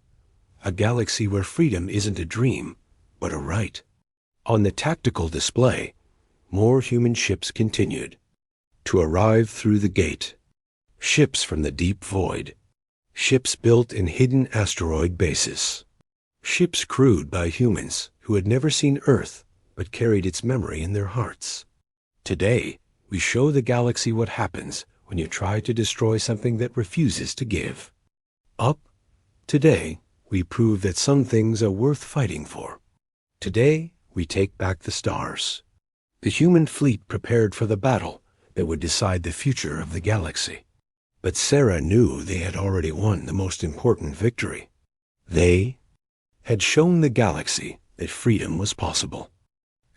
Speaker 1: A galaxy where freedom isn't a dream, but a right. On the tactical display, more human ships continued to arrive through the gate. Ships from the deep void. Ships built in hidden asteroid bases. Ships crewed by humans who had never seen Earth but carried its memory in their hearts. Today, we show the galaxy what happens when you try to destroy something that refuses to give up. Today, we prove that some things are worth fighting for. Today, we take back the stars. The human fleet prepared for the battle that would decide the future of the galaxy. But Sarah knew they had already won the most important victory. They had shown the galaxy that freedom was possible.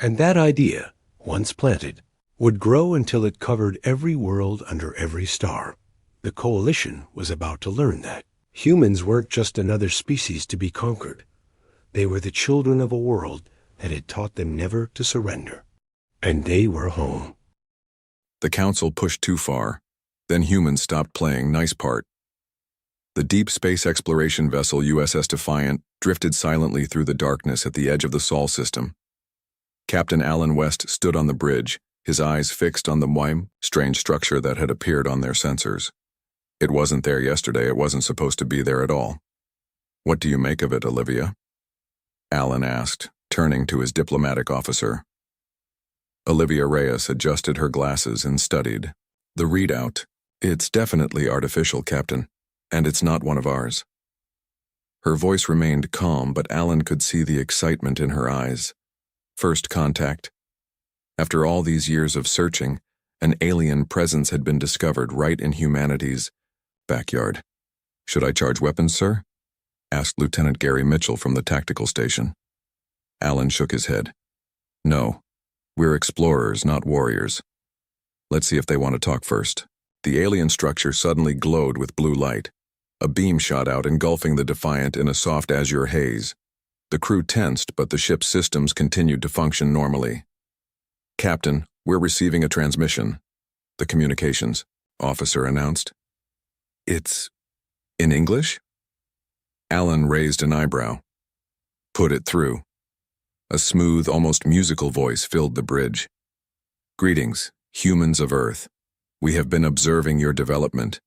Speaker 1: And that idea, once planted, would grow until it covered every world under every star. The Coalition was about to learn that. Humans weren't just another species to be conquered. They were the children of a world that had taught them never to surrender. And they were home.
Speaker 2: The Council pushed too far. Then humans stopped playing nice part. The deep space exploration vessel USS Defiant drifted silently through the darkness at the edge of the Sol system. Captain Alan West stood on the bridge, his eyes fixed on the strange structure that had appeared on their sensors. It wasn't there yesterday, it wasn't supposed to be there at all. What do you make of it, Olivia? Alan asked, turning to his diplomatic officer. Olivia Reyes adjusted her glasses and studied. The readout. It's definitely artificial, Captain, and it's not one of ours. Her voice remained calm, but Alan could see the excitement in her eyes. First contact. After all these years of searching, an alien presence had been discovered right in humanity's backyard. Should I charge weapons, sir? Asked Lieutenant Gary Mitchell from the tactical station. Alan shook his head. No, we're explorers, not warriors. Let's see if they want to talk first. The alien structure suddenly glowed with blue light. A beam shot out, engulfing the Defiant in a soft azure haze. The crew tensed, but the ship's systems continued to function normally. "Captain, we're receiving a transmission," the communications officer announced. "It's in English?" Alan raised an eyebrow. "Put it through." A smooth, almost musical voice filled the bridge. "Greetings, humans of Earth. We have been observing your development.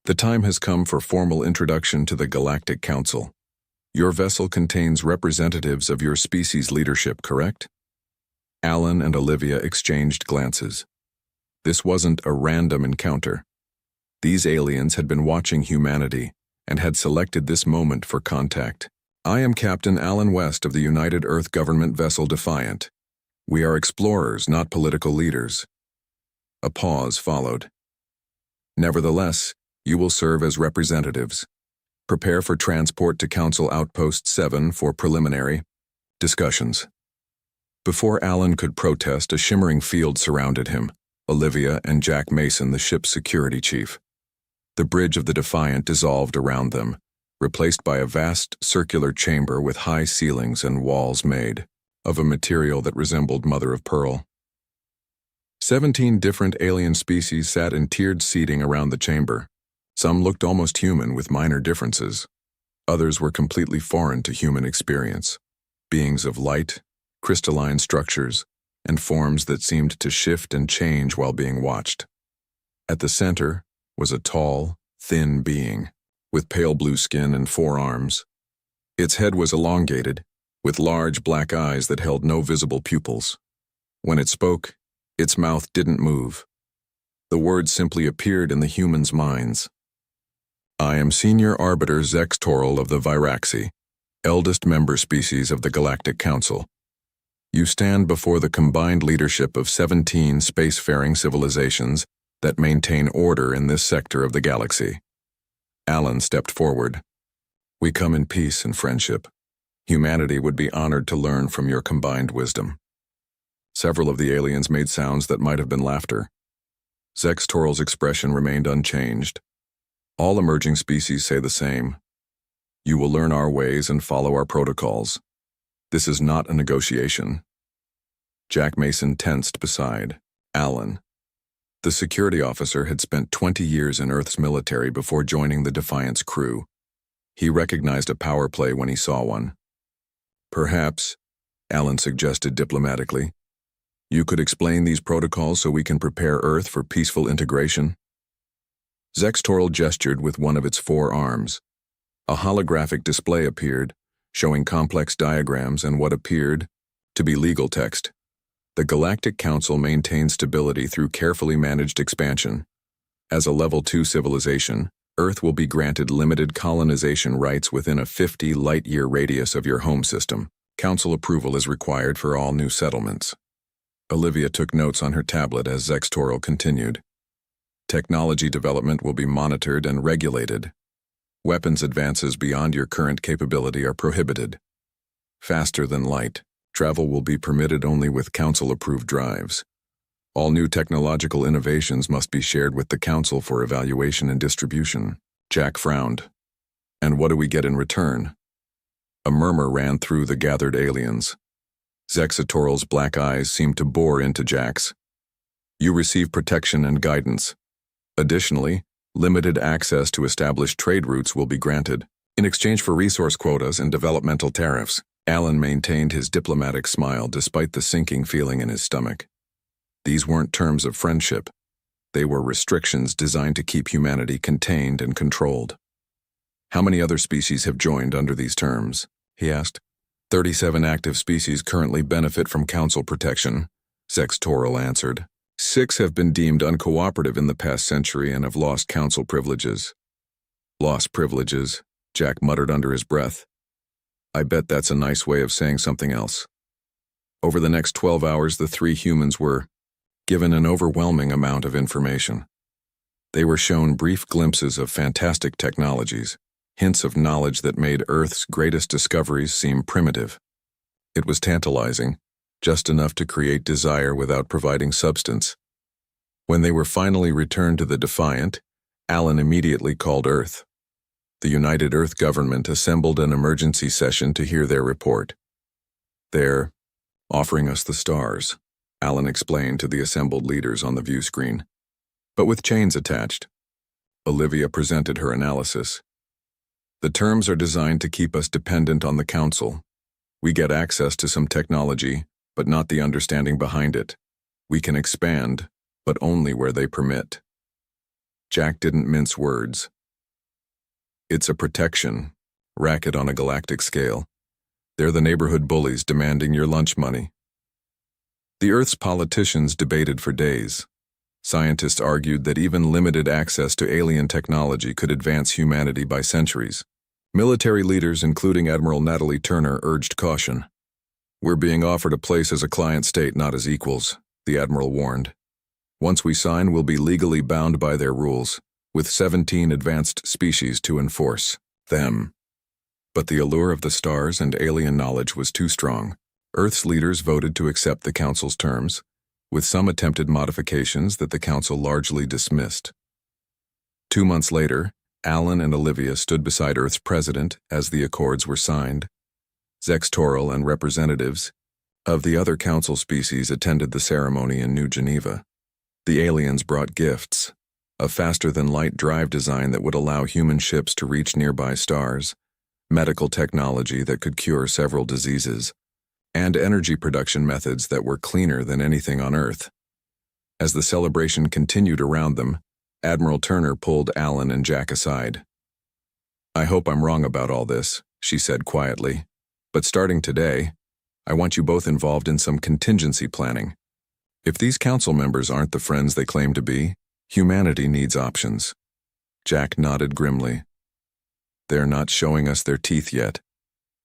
Speaker 2: The time has come for formal introduction to the Galactic Council. Your vessel contains representatives of your species' leadership, correct?" Alan and Olivia exchanged glances. This wasn't a random encounter. These aliens had been watching humanity and had selected this moment for contact. "I am Captain Alan West of the United Earth Government vessel Defiant. We are explorers, not political leaders." A pause followed. "Nevertheless, you will serve as representatives. Prepare for transport to Council Outpost 7 for preliminary discussions." Before Alan could protest, a shimmering field surrounded him, Olivia and Jack Mason, the ship's security chief. The bridge of the Defiant dissolved around them, replaced by a vast circular chamber with high ceilings and walls made of a material that resembled mother of pearl. 17 different alien species sat in tiered seating around the chamber. Some looked almost human with minor differences. Others were completely foreign to human experience, beings of light, crystalline structures, and forms that seemed to shift and change while being watched. At the center was a tall, thin being, with pale blue skin and 4 arms. Its head was elongated, with large black eyes that held no visible pupils. When it spoke, its mouth didn't move. The words simply appeared in the humans' minds. "I am Senior Arbiter Zex Toral of the Viraxi, eldest member species of the Galactic Council. You stand before the combined leadership of 17 spacefaring civilizations that maintain order in this sector of the galaxy." Alan stepped forward. "We come in peace and friendship. Humanity would be honored to learn from your combined wisdom." Several of the aliens made sounds that might have been laughter. Zex Toral's expression remained unchanged. "All emerging species say the same. You will learn our ways and follow our protocols. This is not a negotiation." Jack Mason tensed beside Alan. The security officer had spent 20 years in Earth's military before joining the Defiant's crew. He recognized a power play when he saw one. "Perhaps," Alan suggested diplomatically, "you could explain these protocols so we can prepare Earth for peaceful integration." Zex Toral gestured with one of its 4 arms. A holographic display appeared, showing complex diagrams and what appeared to be legal text. The Galactic Council maintains stability through carefully managed expansion. As a Level 2 civilization, Earth will be granted limited colonization rights within a 50 light-year radius of your home system. Council approval is required for all new settlements. Olivia took notes on her tablet as Zex Toral continued. Technology development will be monitored and regulated. Weapons advances beyond your current capability are prohibited. Faster than light, travel will be permitted only with Council-approved drives. All new technological innovations must be shared with the Council for evaluation and distribution. Jack frowned. "And what do we get in return?" A murmur ran through the gathered aliens. Zex Toral's black eyes seemed to bore into Jack's. "You receive protection and guidance. Additionally, limited access to established trade routes will be granted, in exchange for resource quotas and developmental tariffs." Alan maintained his diplomatic smile despite the sinking feeling in his stomach. These weren't terms of friendship. They were restrictions designed to keep humanity contained and controlled. "How many other species have joined under these terms?" he asked. 37 active species currently benefit from Council protection," Zex Toral answered. 6 have been deemed uncooperative in the past century and have lost Council privileges. "Lost privileges," Jack muttered under his breath. "I bet that's a nice way of saying something else." Over the next 12 hours, the 3 humans were given an overwhelming amount of information. They were shown brief glimpses of fantastic technologies, hints of knowledge that made Earth's greatest discoveries seem primitive. It was tantalizing, just enough to create desire without providing substance. When they were finally returned to the Defiant, Alan immediately called Earth. The United Earth government assembled an emergency session to hear their report. "They're offering us the stars," Alan explained to the assembled leaders on the view screen, "but with chains attached." Olivia presented her analysis. "The terms are designed to keep us dependent on the Council. We get access to some technology, but not the understanding behind it. We can expand, but only where they permit." Jack didn't mince words. "It's a protection racket on a galactic scale. They're the neighborhood bullies demanding your lunch money." The Earth's politicians debated for days. Scientists argued that even limited access to alien technology could advance humanity by centuries. Military leaders, including Admiral Natalie Turner, urged caution. "We're being offered a place as a client state, not as equals," the Admiral warned. "Once we sign, we'll be legally bound by their rules, with 17 advanced species to enforce them." But the allure of the stars and alien knowledge was too strong. Earth's leaders voted to accept the Council's terms, with some attempted modifications that the Council largely dismissed. 2 months later, Alan and Olivia stood beside Earth's president as the accords were signed. Zextoril and representatives of the other Council species attended the ceremony in New Geneva. The aliens brought gifts: a faster-than-light drive design that would allow human ships to reach nearby stars, medical technology that could cure several diseases, and energy production methods that were cleaner than anything on Earth. As the celebration continued around them, Admiral Turner pulled Alan and Jack aside. "I hope I'm wrong about all this," she said quietly, "but starting today, I want you both involved in some contingency planning. If these Council members aren't the friends they claim to be, humanity needs options." Jack nodded grimly. "They're not showing us their teeth yet,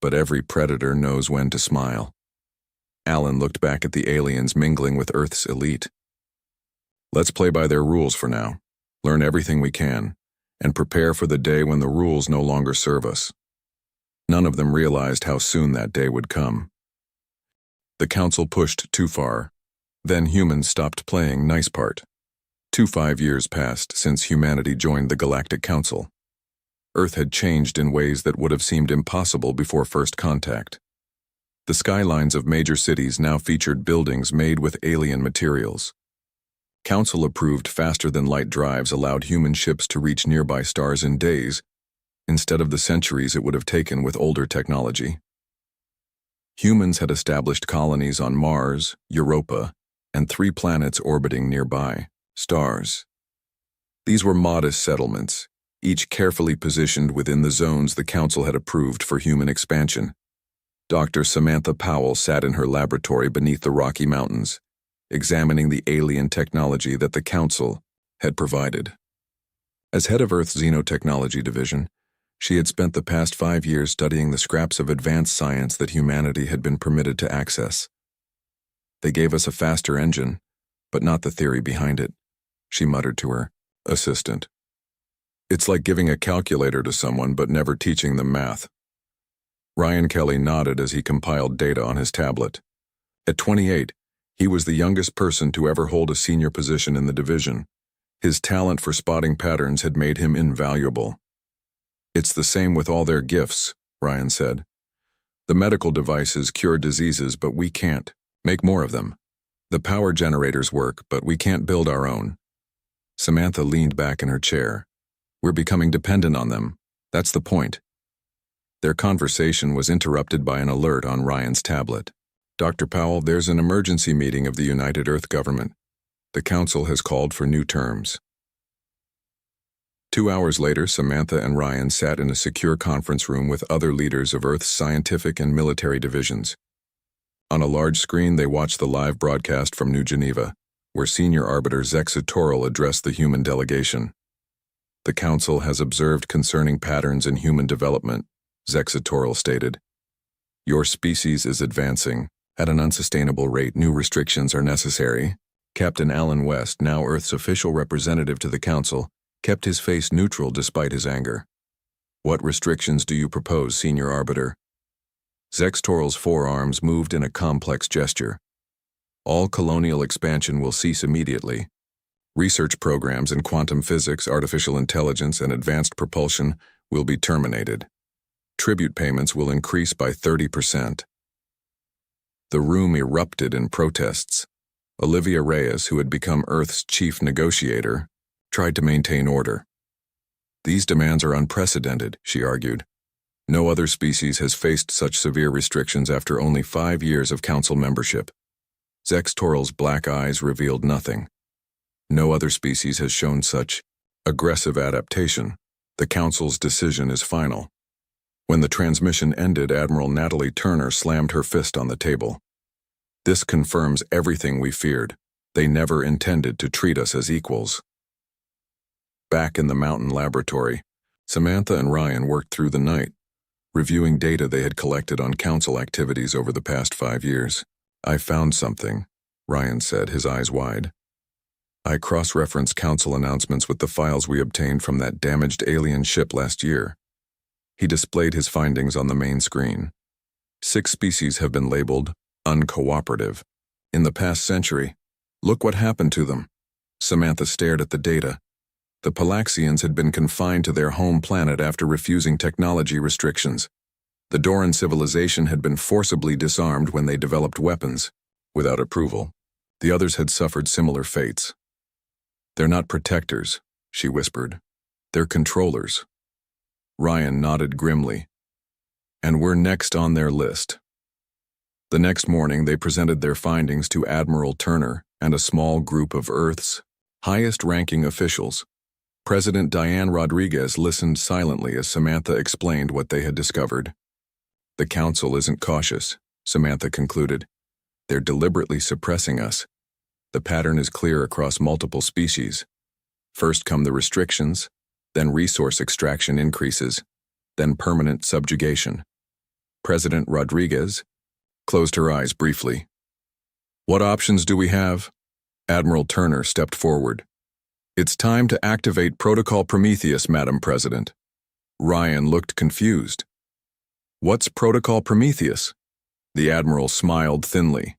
Speaker 2: but every predator knows when to smile." Alan looked back at the aliens mingling with Earth's elite. "Let's play by their rules for now, learn everything we can, and prepare for the day when the rules no longer serve us." None of them realized how soon that day would come. The Council pushed too far. Then humans stopped playing nice part. 25 years passed since humanity joined the Galactic Council. Earth had changed in ways that would have seemed impossible before first contact. The skylines of major cities now featured buildings made with alien materials. Council-approved faster-than-light drives allowed human ships to reach nearby stars in days, instead of the centuries it would have taken with older technology. Humans had established colonies on Mars, Europa, and 3 planets orbiting nearby stars. These were modest settlements, each carefully positioned within the zones the Council had approved for human expansion. Dr. Samantha Powell sat in her laboratory beneath the Rocky Mountains, examining the alien technology that the Council had provided. As head of Earth's Xenotechnology Division, she had spent the past 5 years studying the scraps of advanced science that humanity had been permitted to access. "They gave us a faster engine, but not the theory behind it," she muttered to her assistant. "It's like giving a calculator to someone but never teaching them math." Ryan Kelly nodded as he compiled data on his tablet. At 28, he was the youngest person to ever hold a senior position in the division. His talent for spotting patterns had made him invaluable. "It's the same with all their gifts," Ryan said. "The medical devices cure diseases, but we can't make more of them. The power generators work, but we can't build our own." Samantha leaned back in her chair. "We're becoming dependent on them. That's the point." Their conversation was interrupted by an alert on Ryan's tablet. "Dr. Powell, there's an emergency meeting of the United Earth government. The Council has called for new terms." 2 hours later, Samantha and Ryan sat in a secure conference room with other leaders of Earth's scientific and military divisions. On a large screen, they watched the live broadcast from New Geneva, where Senior Arbiter Zextoril addressed the human delegation. "The Council has observed concerning patterns in human development," Zextoril stated. "Your species is advancing at an unsustainable rate. New restrictions are necessary." Captain Alan West, now Earth's official representative to the Council, kept his face neutral despite his anger. "What restrictions do you propose, Senior Arbiter?" Zextoril's forearms moved in a complex gesture. "All colonial expansion will cease immediately. Research programs in quantum physics, artificial intelligence, and advanced propulsion will be terminated. Tribute payments will increase by 30%. The room erupted in protests. Olivia Reyes, who had become Earth's chief negotiator, tried to maintain order. These demands are unprecedented, she argued. No other species has faced such severe restrictions after only 5 years of council membership. Zextoral's black eyes revealed nothing. No other species has shown such aggressive adaptation. The council's decision is final. When the transmission ended, Admiral Natalie Turner slammed her fist on the table. This confirms everything we feared. They never intended to treat us as equals. Back in the mountain laboratory, Samantha and Ryan worked through the night, reviewing data they had collected on council activities over the past 5 years. I found something, Ryan said, his eyes wide. I cross-referenced council announcements with the files we obtained from that damaged alien ship last year. He displayed his findings on the main screen. 6 species have been labeled uncooperative in the past century. Look what happened to them. Samantha stared at the data. The Palaxians had been confined to their home planet after refusing technology restrictions. The Doran civilization had been forcibly disarmed when they developed weapons, without approval. The others had suffered similar fates. They're not protectors, she whispered. They're controllers. Ryan nodded grimly. And we're next on their list. The next morning, they presented their findings to Admiral Turner and a small group of Earth's highest-ranking officials. President Diane Rodriguez listened silently as Samantha explained what they had discovered. The council isn't cautious, Samantha concluded. They're deliberately suppressing us. The pattern is clear across multiple species. First come the restrictions, then resource extraction increases, then permanent subjugation. President Rodriguez closed her eyes briefly. What options do we have? Admiral Turner stepped forward. It's time to activate Protocol Prometheus, Madam President. Ryan looked confused. What's Protocol Prometheus? The Admiral smiled thinly.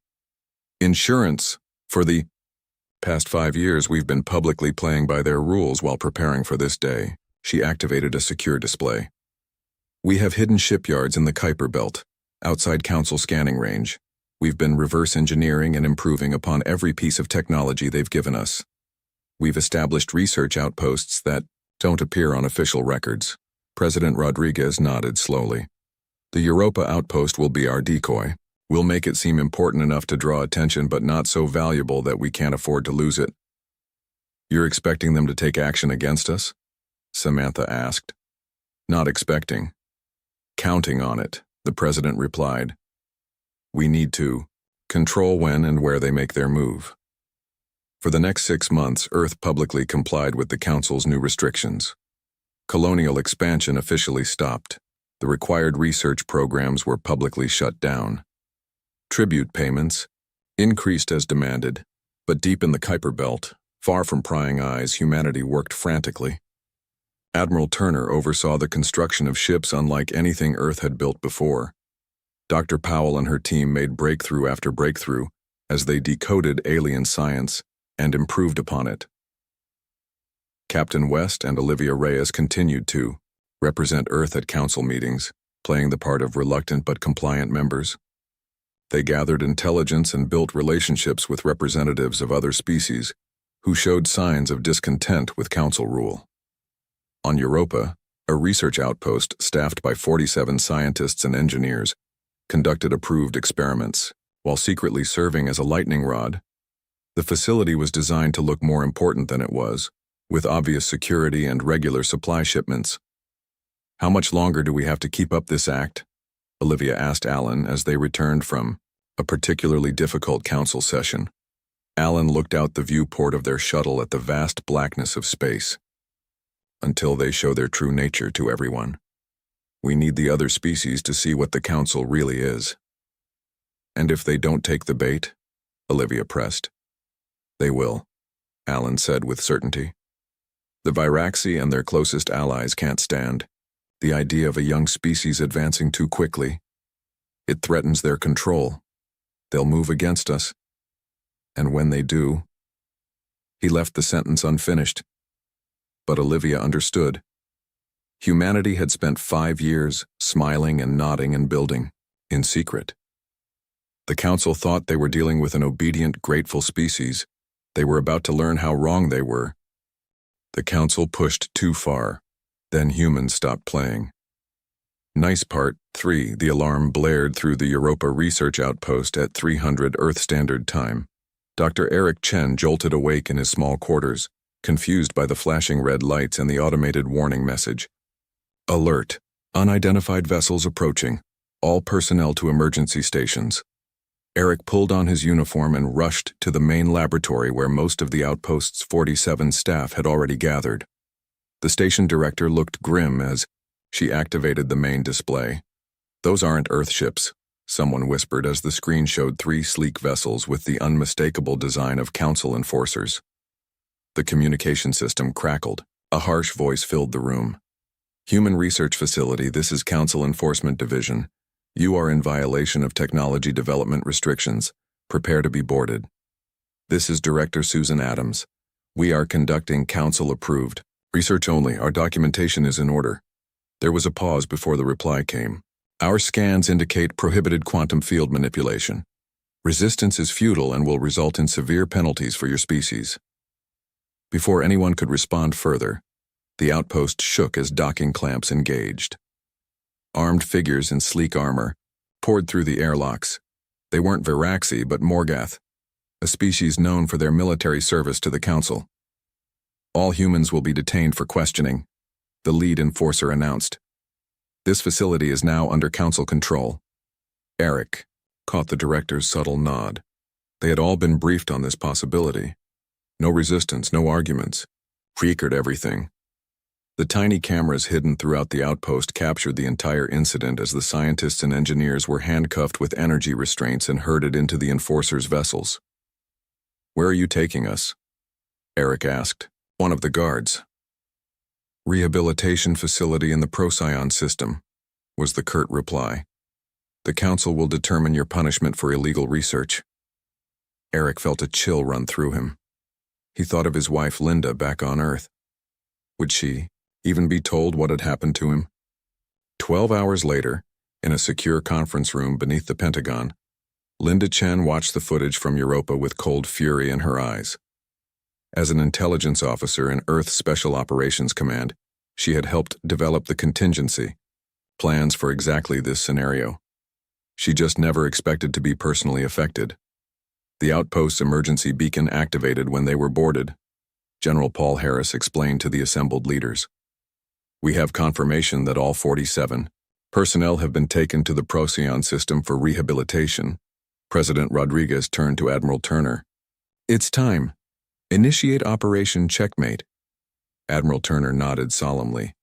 Speaker 2: Insurance for the past 5 years we've been publicly playing by their rules while preparing for this day. She activated a secure display. We have hidden shipyards in the Kuiper Belt, outside Council scanning range. We've been reverse engineering and improving upon every piece of technology they've given us. We've established research outposts that don't appear on official records. President Rodriguez nodded slowly. The Europa outpost will be our decoy. We'll make it seem important enough to draw attention but not so valuable that we can't afford to lose it. You're expecting them to take action against us? Samantha asked. Not expecting. Counting on it, the president replied. We need to control when and where they make their move. For the next 6 months, Earth publicly complied with the Council's new restrictions. Colonial expansion officially stopped. The required research programs were publicly shut down. Tribute payments increased as demanded, but deep in the Kuiper Belt, far from prying eyes, humanity worked frantically. Admiral Turner oversaw the construction of ships unlike anything Earth had built before. Dr. Powell and her team made breakthrough after breakthrough as they decoded alien science and improved upon it. Captain West and Olivia Reyes continued to represent Earth at council meetings, playing the part of reluctant but compliant members. They gathered intelligence and built relationships with representatives of other species who showed signs of discontent with council rule. On Europa, a research outpost staffed by 47 scientists and engineers conducted approved experiments, while secretly serving as a lightning rod. The facility was designed to look more important than it was, with obvious security and regular supply shipments. How much longer do we have to keep up this act? Olivia asked Alan as they returned from a particularly difficult council session. Alan looked out the viewport of their shuttle at the vast blackness of space. Until they show their true nature to everyone. We need the other species to see what the council really is. And if they don't take the bait, Olivia pressed. They will, Alan said with certainty. The Viraxi and their closest allies can't stand the idea of a young species advancing too quickly. It threatens their control. They'll move against us. And when they do... He left the sentence unfinished. But Olivia understood. Humanity had spent 5 years smiling and nodding and building, in secret. The Council thought they were dealing with an obedient, grateful species. They were about to learn how wrong they were. The Council pushed too far. Then humans stopped playing. Nice part 3. The alarm blared through the Europa research outpost at 300 Earth Standard Time. Dr. Eric Chen jolted awake in his small quarters, confused by the flashing red lights and the automated warning message. Alert. Unidentified vessels approaching. All personnel to emergency stations. Eric pulled on his uniform and rushed to the main laboratory where most of the outpost's 47 staff had already gathered. The station director looked grim as she activated the main display. "Those aren't Earthships," someone whispered as the screen showed 3 sleek vessels with the unmistakable design of Council enforcers. The communication system crackled. A harsh voice filled the room. "Human Research Facility, this is Council Enforcement Division. You are in violation of technology development restrictions. Prepare to be boarded. This is Director Susan Adams. We are conducting Council-approved research only. Our documentation is in order." There was a pause before the reply came. "Our scans indicate prohibited quantum field manipulation. Resistance is futile and will result in severe penalties for your species." Before anyone could respond further, the outpost shook as docking clamps engaged. Armed figures in sleek armor poured through the airlocks. They weren't Viraxi, but Morgath, a species known for their military service to the Council. "All humans will be detained for questioning," the lead enforcer announced. "This facility is now under Council control." Eric caught the director's subtle nod. They had all been briefed on this possibility. No resistance, no arguments. Freakered everything. The tiny cameras hidden throughout the outpost captured the entire incident as the scientists and engineers were handcuffed with energy restraints and herded into the enforcers' vessels. "Where are you taking us?" Eric asked, one of the guards. "Rehabilitation facility in the Procyon system," was the curt reply. "The Council will determine your punishment for illegal research." Eric felt a chill run through him. He thought of his wife Linda back on Earth. Would she even be told what had happened to him? 12 hours later, in a secure conference room beneath the Pentagon, Linda Chen watched the footage from Europa with cold fury in her eyes. As an intelligence officer in Earth Special Operations Command, she had helped develop the contingency plans for exactly this scenario. She just never expected to be personally affected. The outpost's emergency beacon activated when they were boarded. General Paul Harris explained to the assembled leaders. "We have confirmation that all 47 personnel have been taken to the Procyon system for rehabilitation." President Rodriguez turned to Admiral Turner. "It's time. Initiate Operation Checkmate." Admiral Turner nodded solemnly.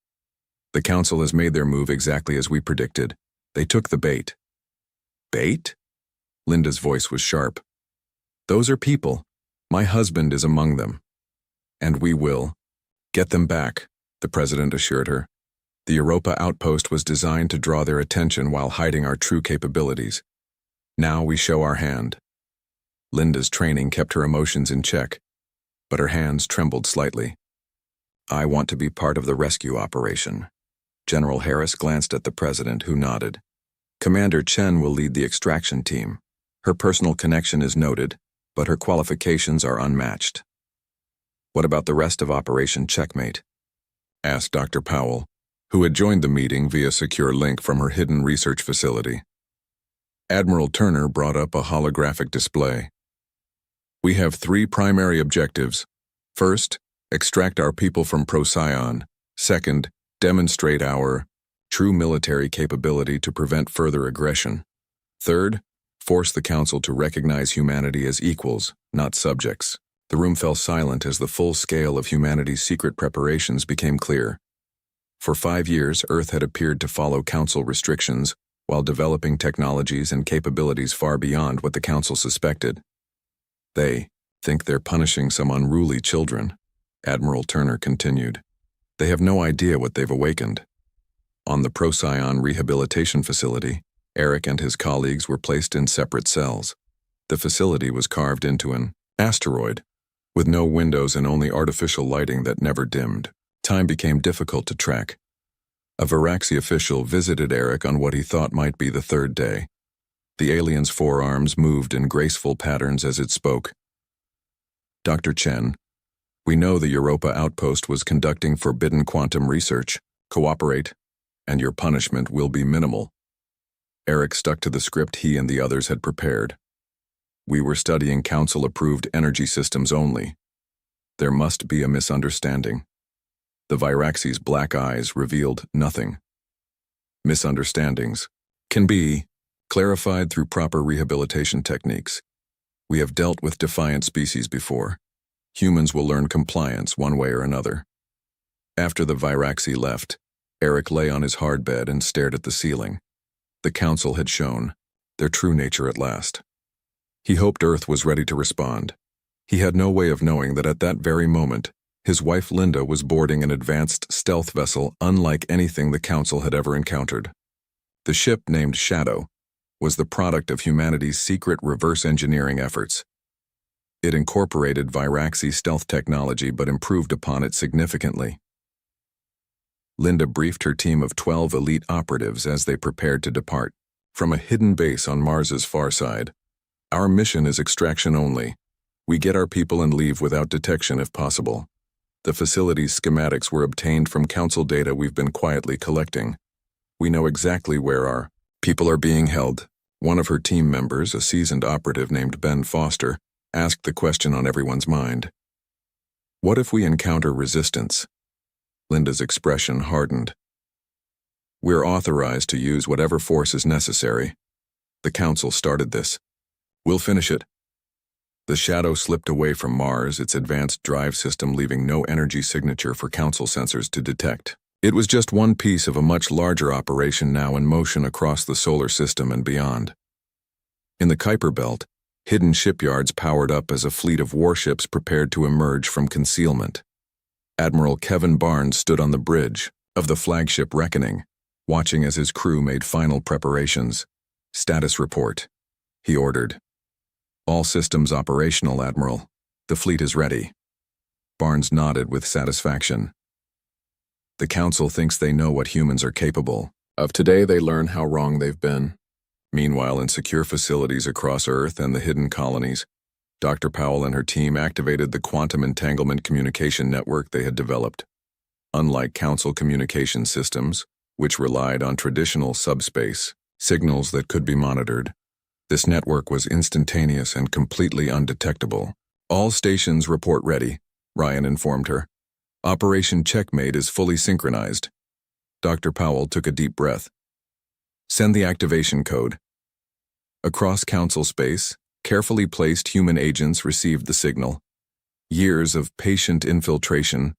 Speaker 2: "The Council has made their move exactly as we predicted. They took the bait." "Bait?" Linda's voice was sharp. "Those are people. My husband is among them. And we will get them back," the President assured her. "The Europa outpost was designed to draw their attention while hiding our true capabilities. Now we show our hand." Linda's training kept her emotions in check, but her hands trembled slightly. "I want to be part of the rescue operation." General Harris glanced at the President, who nodded. "Commander Chen will lead the extraction team. Her personal connection is noted, but her qualifications are unmatched." "What about the rest of Operation Checkmate?" asked Dr. Powell, who had joined the meeting via secure link from her hidden research facility. Admiral Turner brought up a holographic display. "We have 3 primary objectives. First, extract our people from Procyon. Second, demonstrate our true military capability to prevent further aggression. Third, force the Council to recognize humanity as equals, not subjects." The room fell silent as the full scale of humanity's secret preparations became clear. For 5 years, Earth had appeared to follow Council restrictions while developing technologies and capabilities far beyond what the Council suspected. "They think they're punishing some unruly children," Admiral Turner continued. "They have no idea what they've awakened." On the Procyon rehabilitation facility, Eric and his colleagues were placed in separate cells. The facility was carved into an asteroid, with no windows and only artificial lighting that never dimmed. Time became difficult to track. A Viraxi official visited Eric on what he thought might be the third day. The alien's forearms moved in graceful patterns as it spoke. Dr. Chen, we know the Europa outpost was conducting forbidden quantum research. Cooperate, and your punishment will be minimal. Eric stuck to the script he and the others had prepared. We were studying Council-approved energy systems only. There must be a misunderstanding. The Viraxi's black eyes revealed nothing. Misunderstandings can be clarified through proper rehabilitation techniques. We have dealt with defiant species before. Humans will learn compliance one way or another. After the Viraxi left, Eric lay on his hard bed and stared at the ceiling. The Council had shown their true nature at last. He hoped Earth was ready to respond. He had no way of knowing that at that very moment, his wife Linda was boarding an advanced stealth vessel unlike anything the Council had ever encountered. The ship, named Shadow, was the product of humanity's secret reverse engineering efforts. It incorporated Viraxi stealth technology but improved upon it significantly. Linda briefed her team of 12 elite operatives as they prepared to depart from a hidden base on Mars's far side. Our mission is extraction only. We get our people and leave without detection if possible. The facility's schematics were obtained from Council data we've been quietly collecting. We know exactly where our people are being held. One of her team members, a seasoned operative named Ben Foster, asked the question on everyone's mind. What if we encounter resistance? Linda's expression hardened. We're authorized to use whatever force is necessary. The Council started this. We'll finish it. The Shadow slipped away from Mars, its advanced drive system leaving no energy signature for Council sensors to detect. It was just one piece of a much larger operation now in motion across the solar system and beyond. In the Kuiper Belt, hidden shipyards powered up as a fleet of warships prepared to emerge from concealment. Admiral Kevin Barnes stood on the bridge of the flagship Reckoning, watching as his crew made final preparations. Status report, he ordered. All systems operational, Admiral. The fleet is ready. Barnes nodded with satisfaction. The Council thinks they know what humans are capable of. Today they learn how wrong they've been. Meanwhile, in secure facilities across Earth and the hidden colonies, Dr. Powell and her team activated the quantum entanglement communication network they had developed. Unlike Council communication systems, which relied on traditional subspace signals that could be monitored, this network was instantaneous and completely undetectable. All stations report ready, Ryan informed her. Operation Checkmate is fully synchronized. Dr. Powell took a deep breath. Send the activation code. Across Council space, carefully placed human agents received the signal. Years of patient infiltration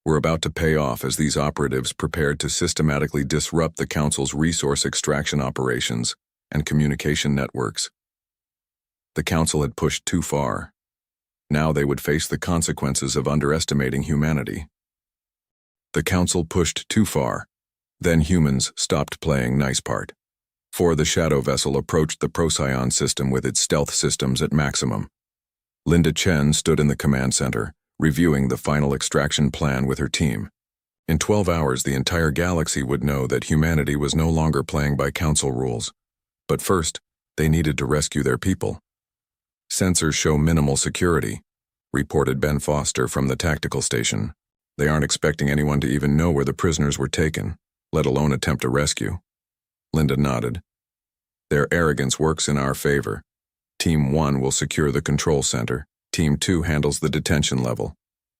Speaker 2: were about to pay off as these operatives prepared to systematically disrupt the Council's resource extraction operations and communication networks. The Council had pushed too far. Now they would face the consequences of underestimating humanity. The Council pushed too far. Then humans stopped playing nice part. For the Shadow vessel approached the Procyon system with its stealth systems at maximum. Linda Chen stood in the command center, reviewing the final extraction plan with her team. In 12 hours, the entire galaxy would know that humanity was no longer playing by Council rules. But first, they needed to rescue their people. Sensors show minimal security, reported Ben Foster from the tactical station. They aren't expecting anyone to even know where the prisoners were taken, let alone attempt a rescue. Linda nodded. Their arrogance works in our favor. Team 1 will secure the control center. Team 2 handles the detention level.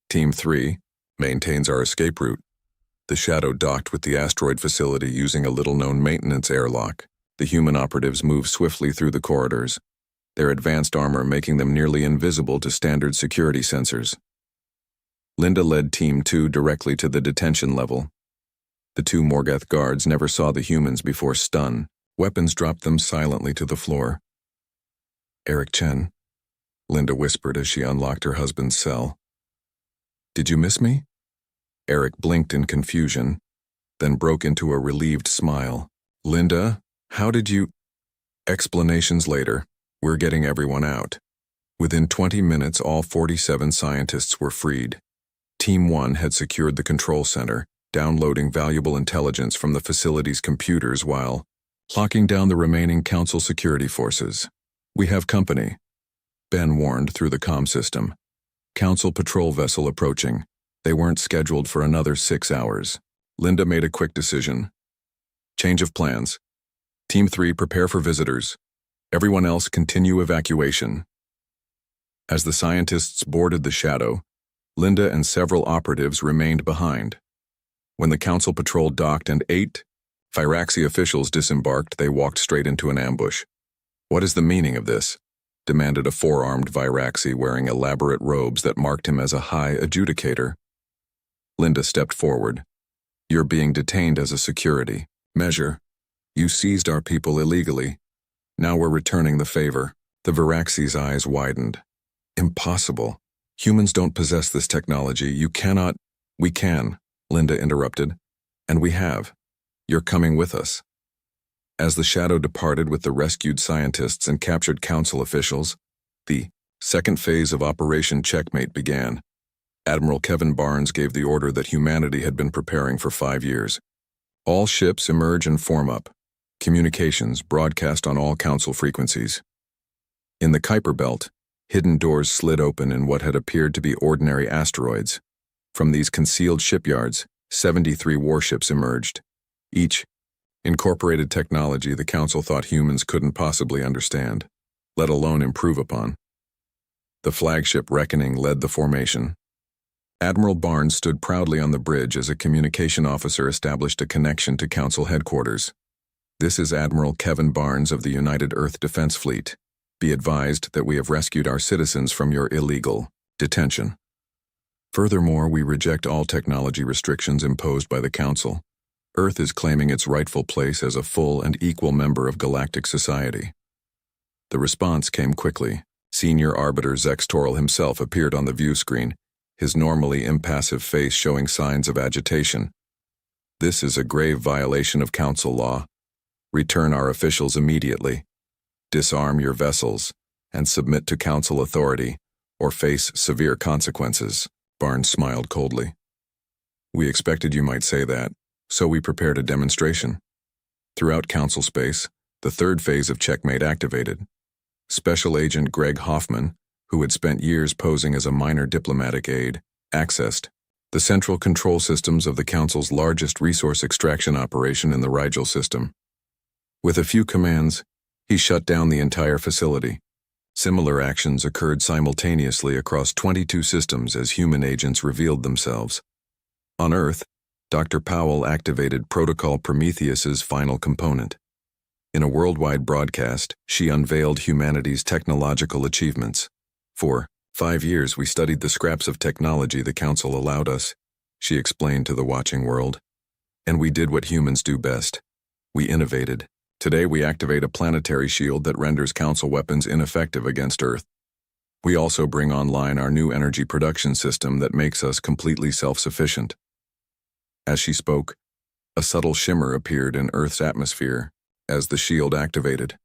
Speaker 2: Team 3 maintains our escape route. The Shadow docked with the asteroid facility using a little-known maintenance airlock. The human operatives moved swiftly through the corridors, their advanced armor making them nearly invisible to standard security sensors. Linda led Team 2 directly to the detention level. The two Morgoth guards never saw the humans before stun. Weapons dropped them silently to the floor. Eric Chen, Linda whispered as she unlocked her husband's cell. Did you miss me? Eric blinked in confusion, then broke into a relieved smile. Linda, how did you... Explanations later. We're getting everyone out. Within 20 minutes, all 47 scientists were freed. Team 1 had secured the control center, downloading valuable intelligence from the facility's computers while locking down the remaining Council security forces. "We have company," Ben warned through the comm system. "Council patrol vessel approaching. They weren't scheduled for another 6 hours." Linda made a quick decision. "Change of plans. Team 3, prepare for visitors. Everyone else, continue evacuation." As the scientists boarded the Shadow, Linda and several operatives remained behind. When the Council patrol docked and 8 Viraxi officials disembarked, they walked straight into an ambush. "What is the meaning of this?" demanded a 4-armed Viraxi wearing elaborate robes that marked him as a high adjudicator. Linda stepped forward. "You're being detained as a security measure. You seized our people illegally. Now we're returning the favor." The Viraxi's eyes widened. "Impossible. Humans don't possess this technology. You cannot—" "We can," Linda interrupted. "And we have. You're coming with us." As the Shadow departed with the rescued scientists and captured Council officials, the second phase of Operation Checkmate began. Admiral Kevin Barnes gave the order that humanity had been preparing for 5 years. "All ships emerge and form up. Communications broadcast on all Council frequencies." In the Kuiper Belt, hidden doors slid open in what had appeared to be ordinary asteroids. From these concealed shipyards, 73 warships emerged. Each incorporated technology the Council thought humans couldn't possibly understand, let alone improve upon. The flagship Reckoning led the formation. Admiral Barnes stood proudly on the bridge as a communication officer established a connection to Council headquarters. "This is Admiral Kevin Barnes of the United Earth Defense Fleet. Be advised that we have rescued our citizens from your illegal detention. Furthermore, we reject all technology restrictions imposed by the Council. Earth is claiming its rightful place as a full and equal member of galactic society." The response came quickly. Senior Arbiter Zextoral himself appeared on the view screen, his normally impassive face showing signs of agitation. "This is a grave violation of Council law. Return our officials immediately. Disarm your vessels and submit to Council authority, or face severe consequences." Barnes smiled coldly. "We expected you might say that, so we prepared a demonstration." Throughout Council space, the third phase of Checkmate activated. Special Agent Greg Hoffman, who had spent years posing as a minor diplomatic aide, accessed the central control systems of the Council's largest resource extraction operation in the Rigel system. With a few commands, he shut down the entire facility. Similar actions occurred simultaneously across 22 systems as human agents revealed themselves. On Earth, Dr. Powell activated Protocol Prometheus's final component. In a worldwide broadcast, she unveiled humanity's technological achievements. "For 5 years we studied the scraps of technology the Council allowed us," she explained to the watching world. "And we did what humans do best. We innovated. Today we activate a planetary shield that renders Council weapons ineffective against Earth. We also bring online our new energy production system that makes us completely self-sufficient." As she spoke, a subtle shimmer appeared in Earth's atmosphere as the shield activated.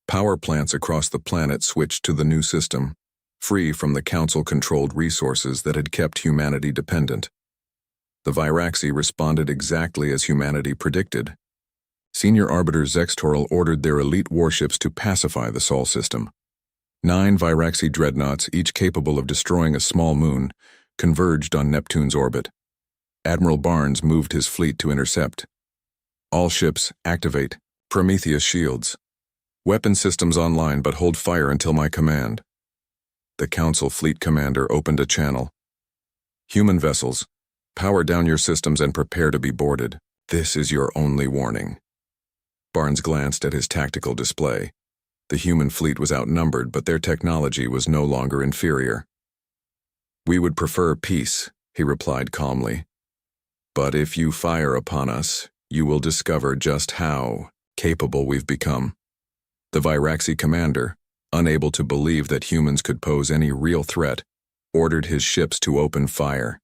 Speaker 2: Power plants across the planet switched to the new system, free from the Council-controlled resources that had kept humanity dependent. The Viraxi responded exactly as humanity predicted. Senior Arbiter Zextoral ordered their elite warships to pacify the Sol system. 9 Viraxi dreadnoughts, each capable of destroying a small moon, converged on Neptune's orbit. Admiral Barnes moved his fleet to intercept. "All ships, activate Prometheus shields. Weapon systems online, but hold fire until my command." The Council fleet commander opened a channel. "Human vessels, power down your systems and prepare to be boarded. This is your only warning." Barnes glanced at his tactical display. The human fleet was outnumbered, but their technology was no longer inferior. "We would prefer peace," he replied calmly. "But if you fire upon us, you will discover just how capable we've become." The Viraxi commander, unable to believe that humans could pose any real threat, ordered his ships to open fire.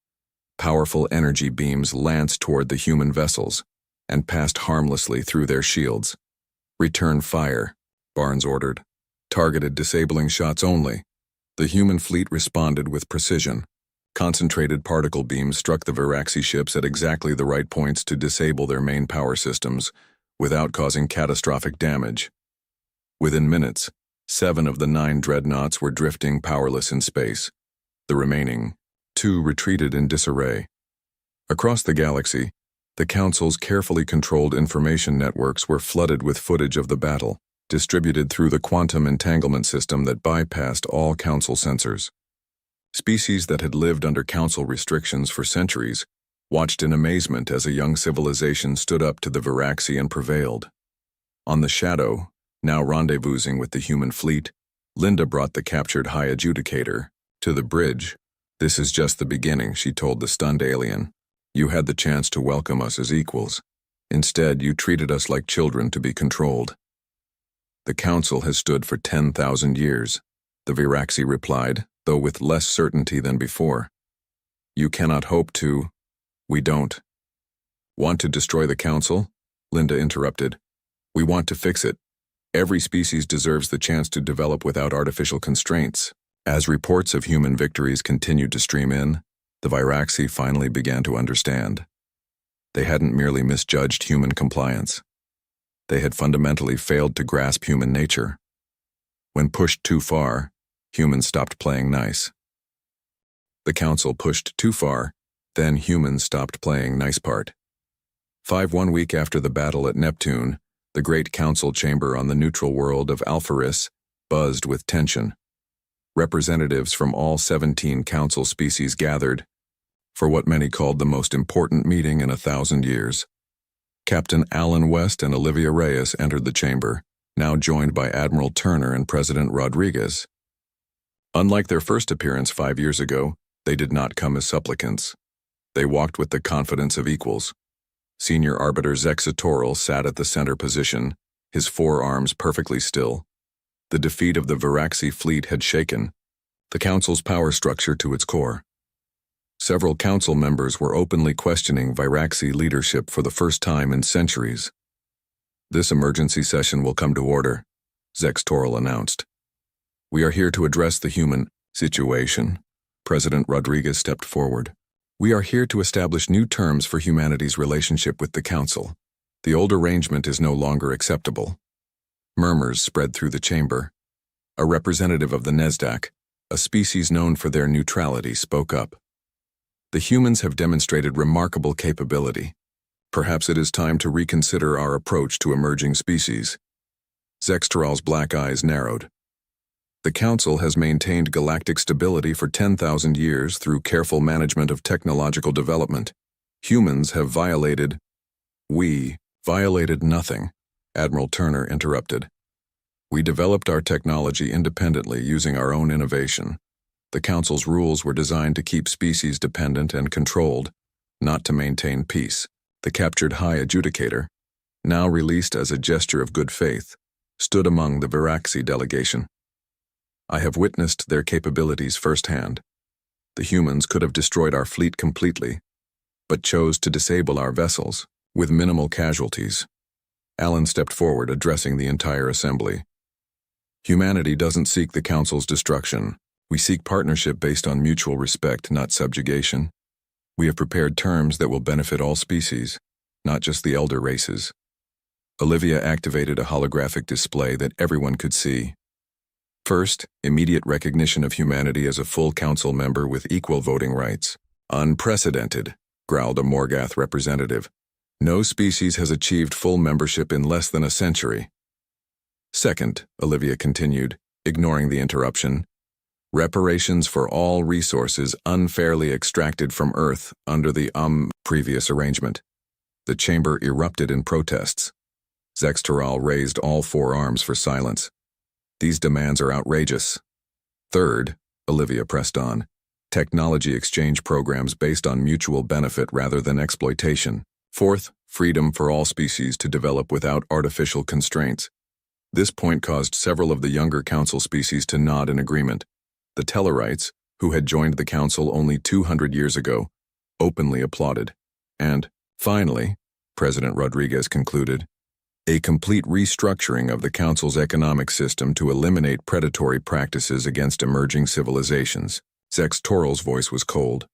Speaker 2: Powerful energy beams lanced toward the human vessels and passed harmlessly through their shields. "Return fire," Barnes ordered. "Targeted disabling shots only." The human fleet responded with precision. Concentrated particle beams struck the Viraxi ships at exactly the right points to disable their main power systems without causing catastrophic damage. Within minutes, 7 of the 9 dreadnoughts were drifting powerless in space. The remaining 2 retreated in disarray. Across the galaxy, the Council's carefully controlled information networks were flooded with footage of the battle, distributed through the quantum entanglement system that bypassed all Council sensors. Species that had lived under Council restrictions for centuries watched in amazement as a young civilization stood up to the Viraxi and prevailed. On the Shadow, now rendezvousing with the human fleet, Linda brought the captured High Adjudicator to the bridge. "This is just the beginning," she told the stunned alien. "You had the chance to welcome us as equals. Instead, you treated us like children to be controlled." "The Council has stood for 10,000 years," the Viraxi replied, though with less certainty than before. "You cannot hope to—" "We don't." "Want to destroy the Council?" Linda interrupted. "We want to fix it. Every species deserves the chance to develop without artificial constraints." As reports of human victories continued to stream in, the Viraxi finally began to understand. They hadn't merely misjudged human compliance. They had fundamentally failed to grasp human nature. When pushed too far, humans stopped playing nice. The Council pushed too far, then humans stopped playing nice part. 1 week after the battle at Neptune, the Great Council chamber on the neutral world of Alpharis buzzed with tension. Representatives from all 17 Council species gathered for what many called the most important meeting in 1,000 years. Captain Alan West and Olivia Reyes entered the chamber, now joined by Admiral Turner and President Rodriguez. Unlike their first appearance 5 years ago, they did not come as supplicants. They walked with the confidence of equals. Senior Arbiter Zexatoral sat at the center position, his forearms perfectly still. The defeat of the Viraxi fleet had shaken the Council's power structure to its core. Several Council members were openly questioning Viraxi leadership for the first time in centuries. "This emergency session will come to order," Zexatoral announced. "We are here to address the human situation." President Rodriguez stepped forward. "We are here to establish new terms for humanity's relationship with the Council. The old arrangement is no longer acceptable." Murmurs spread through the chamber. A representative of the Nezdak, a species known for their neutrality, spoke up. "The humans have demonstrated remarkable capability. Perhaps it is time to reconsider our approach to emerging species." Zexatoral's black eyes narrowed. "The Council has maintained galactic stability for 10,000 years through careful management of technological development. Humans have violated—" "We violated nothing," Admiral Turner interrupted. "We developed our technology independently using our own innovation. The Council's rules were designed to keep species dependent and controlled, not to maintain peace." The captured High Adjudicator, now released as a gesture of good faith, stood among the Viraxi delegation. "I have witnessed their capabilities firsthand. The humans could have destroyed our fleet completely, but chose to disable our vessels with minimal casualties." Alan stepped forward, addressing the entire assembly. "Humanity doesn't seek the Council's destruction. We seek partnership based on mutual respect, not subjugation. We have prepared terms that will benefit all species, not just the elder races." Olivia activated a holographic display that everyone could see. "First, immediate recognition of humanity as a full Council member with equal voting rights." "Unprecedented," growled a Morgath representative. "No species has achieved full membership in less than a century." "Second," Olivia continued, ignoring the interruption, "reparations for all resources unfairly extracted from Earth under the previous arrangement." The chamber erupted in protests. Zexatoral raised all 4 arms for silence. "These demands are outrageous." "Third," Olivia pressed on, "technology exchange programs based on mutual benefit rather than exploitation. Fourth, freedom for all species to develop without artificial constraints." This point caused several of the younger Council species to nod in agreement. The Tellarites, who had joined the Council only 200 years ago, openly applauded. And, finally, President Rodriguez concluded, a complete restructuring of the Council's economic system to eliminate predatory practices against emerging civilizations. Zex Toral's voice was cold.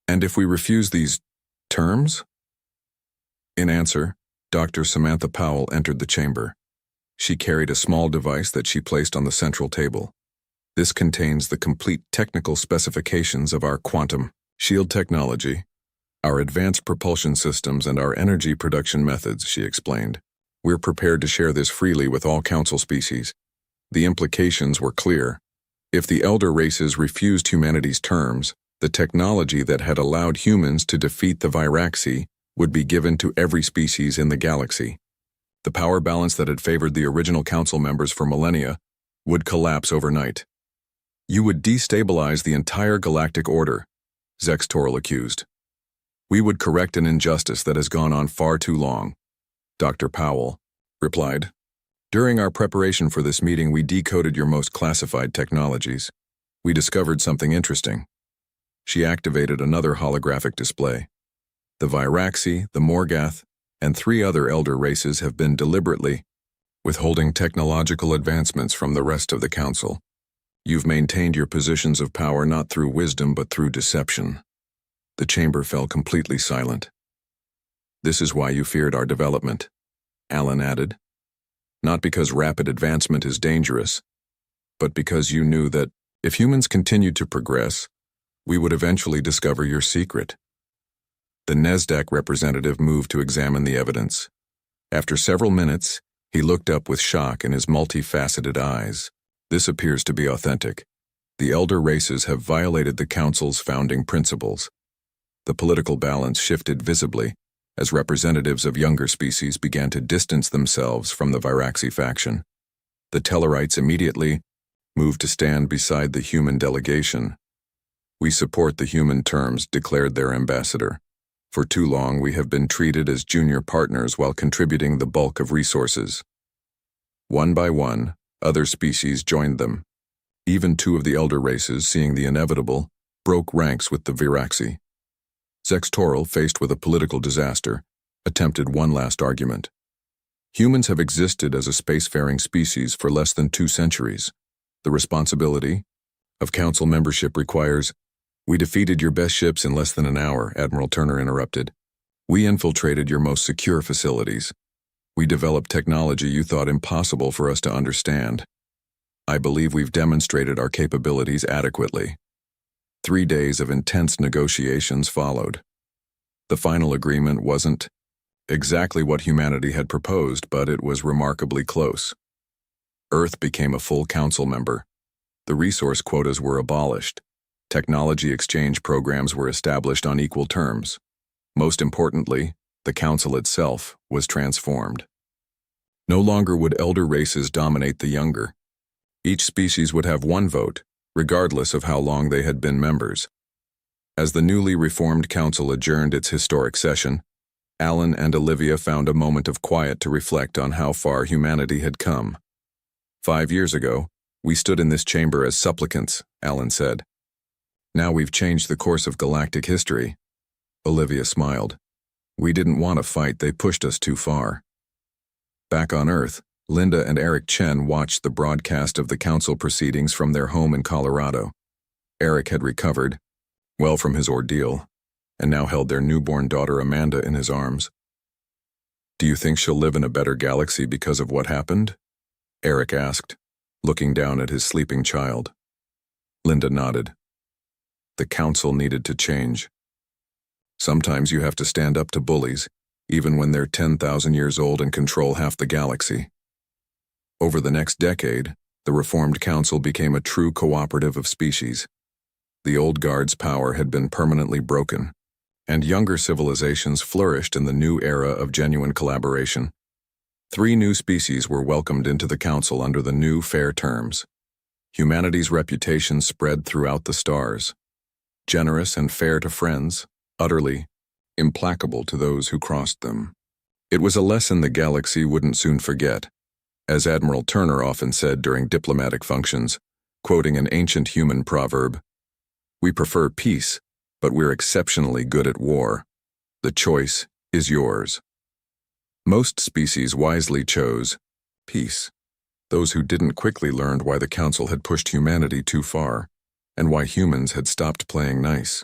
Speaker 2: And if we refuse these terms? In answer, Dr. Samantha Powell entered the chamber. She carried a small device that she placed on the central table. This contains the complete technical specifications of our quantum shield technology, our advanced propulsion systems, and our energy production methods, she explained. We're prepared to share this freely with all council species. The implications were clear. If the elder races refused humanity's terms, the technology that had allowed humans to defeat the Viraxi would be given to every species in the galaxy. The power balance that had favored the original council members for millennia would collapse overnight. You would destabilize the entire galactic order, Zex Toral accused. We would correct an injustice that has gone on far too long, Dr. Powell replied. During our preparation for this meeting, we decoded your most classified technologies. We discovered something interesting. She activated another holographic display. The Viraxi, the Morgath, and 3 other elder races have been deliberately withholding technological advancements from the rest of the council. You've maintained your positions of power not through wisdom but through deception. The chamber fell completely silent. This is why you feared our development, Alan added. Not because rapid advancement is dangerous, but because you knew that if humans continued to progress, we would eventually discover your secret. The NESDAQ representative moved to examine the evidence. After several minutes, he looked up with shock in his multifaceted eyes. This appears to be authentic. The elder races have violated the council's founding principles. The political balance shifted visibly as representatives of younger species began to distance themselves from the Viraxi faction. The Tellarites immediately moved to stand beside the human delegation. We support the human terms, declared their ambassador. For too long, we have been treated as junior partners while contributing the bulk of resources. One by one, other species joined them. Even 2 of the elder races, seeing the inevitable, broke ranks with the Viraxi. Zex Toral, faced with a political disaster, attempted one last argument. Humans have existed as a spacefaring species for less than 2 centuries. The responsibility of council membership requires. We defeated your best ships in less than an hour, Admiral Turner interrupted. We infiltrated your most secure facilities. We developed technology you thought impossible for us to understand. I believe we've demonstrated our capabilities adequately. 3 days of intense negotiations followed. The final agreement wasn't exactly what humanity had proposed, but it was remarkably close. Earth became a full council member. The resource quotas were abolished. Technology exchange programs were established on equal terms. Most importantly, the council itself was transformed. No longer would elder races dominate the younger. Each species would have 1 vote, regardless of how long they had been members. As the newly reformed council adjourned its historic session, Alan and Olivia found a moment of quiet to reflect on how far humanity had come. 5 years ago, we stood in this chamber as supplicants, Alan said. Now we've changed the course of galactic history. Olivia smiled. We didn't want to fight, they pushed us too far. Back on Earth, Linda and Eric Chen watched the broadcast of the council proceedings from their home in Colorado. Eric had recovered, well from his ordeal, and now held their newborn daughter Amanda in his arms. Do you think she'll live in a better galaxy because of what happened? Eric asked, looking down at his sleeping child. Linda nodded. The council needed to change. Sometimes you have to stand up to bullies, even when they're 10,000 years old and control half the galaxy. Over the next decade, the reformed council became a true cooperative of species. The old guard's power had been permanently broken, and younger civilizations flourished in the new era of genuine collaboration. 3 new species were welcomed into the council under the new fair terms. Humanity's reputation spread throughout the stars. Generous and fair to friends, utterly implacable to those who crossed them. It was a lesson the galaxy wouldn't soon forget. As Admiral Turner often said during diplomatic functions, quoting an ancient human proverb, "We prefer peace, but we're exceptionally good at war. The choice is yours." Most species wisely chose peace. Those who didn't quickly learned why the council had pushed humanity too far, and why humans had stopped playing nice.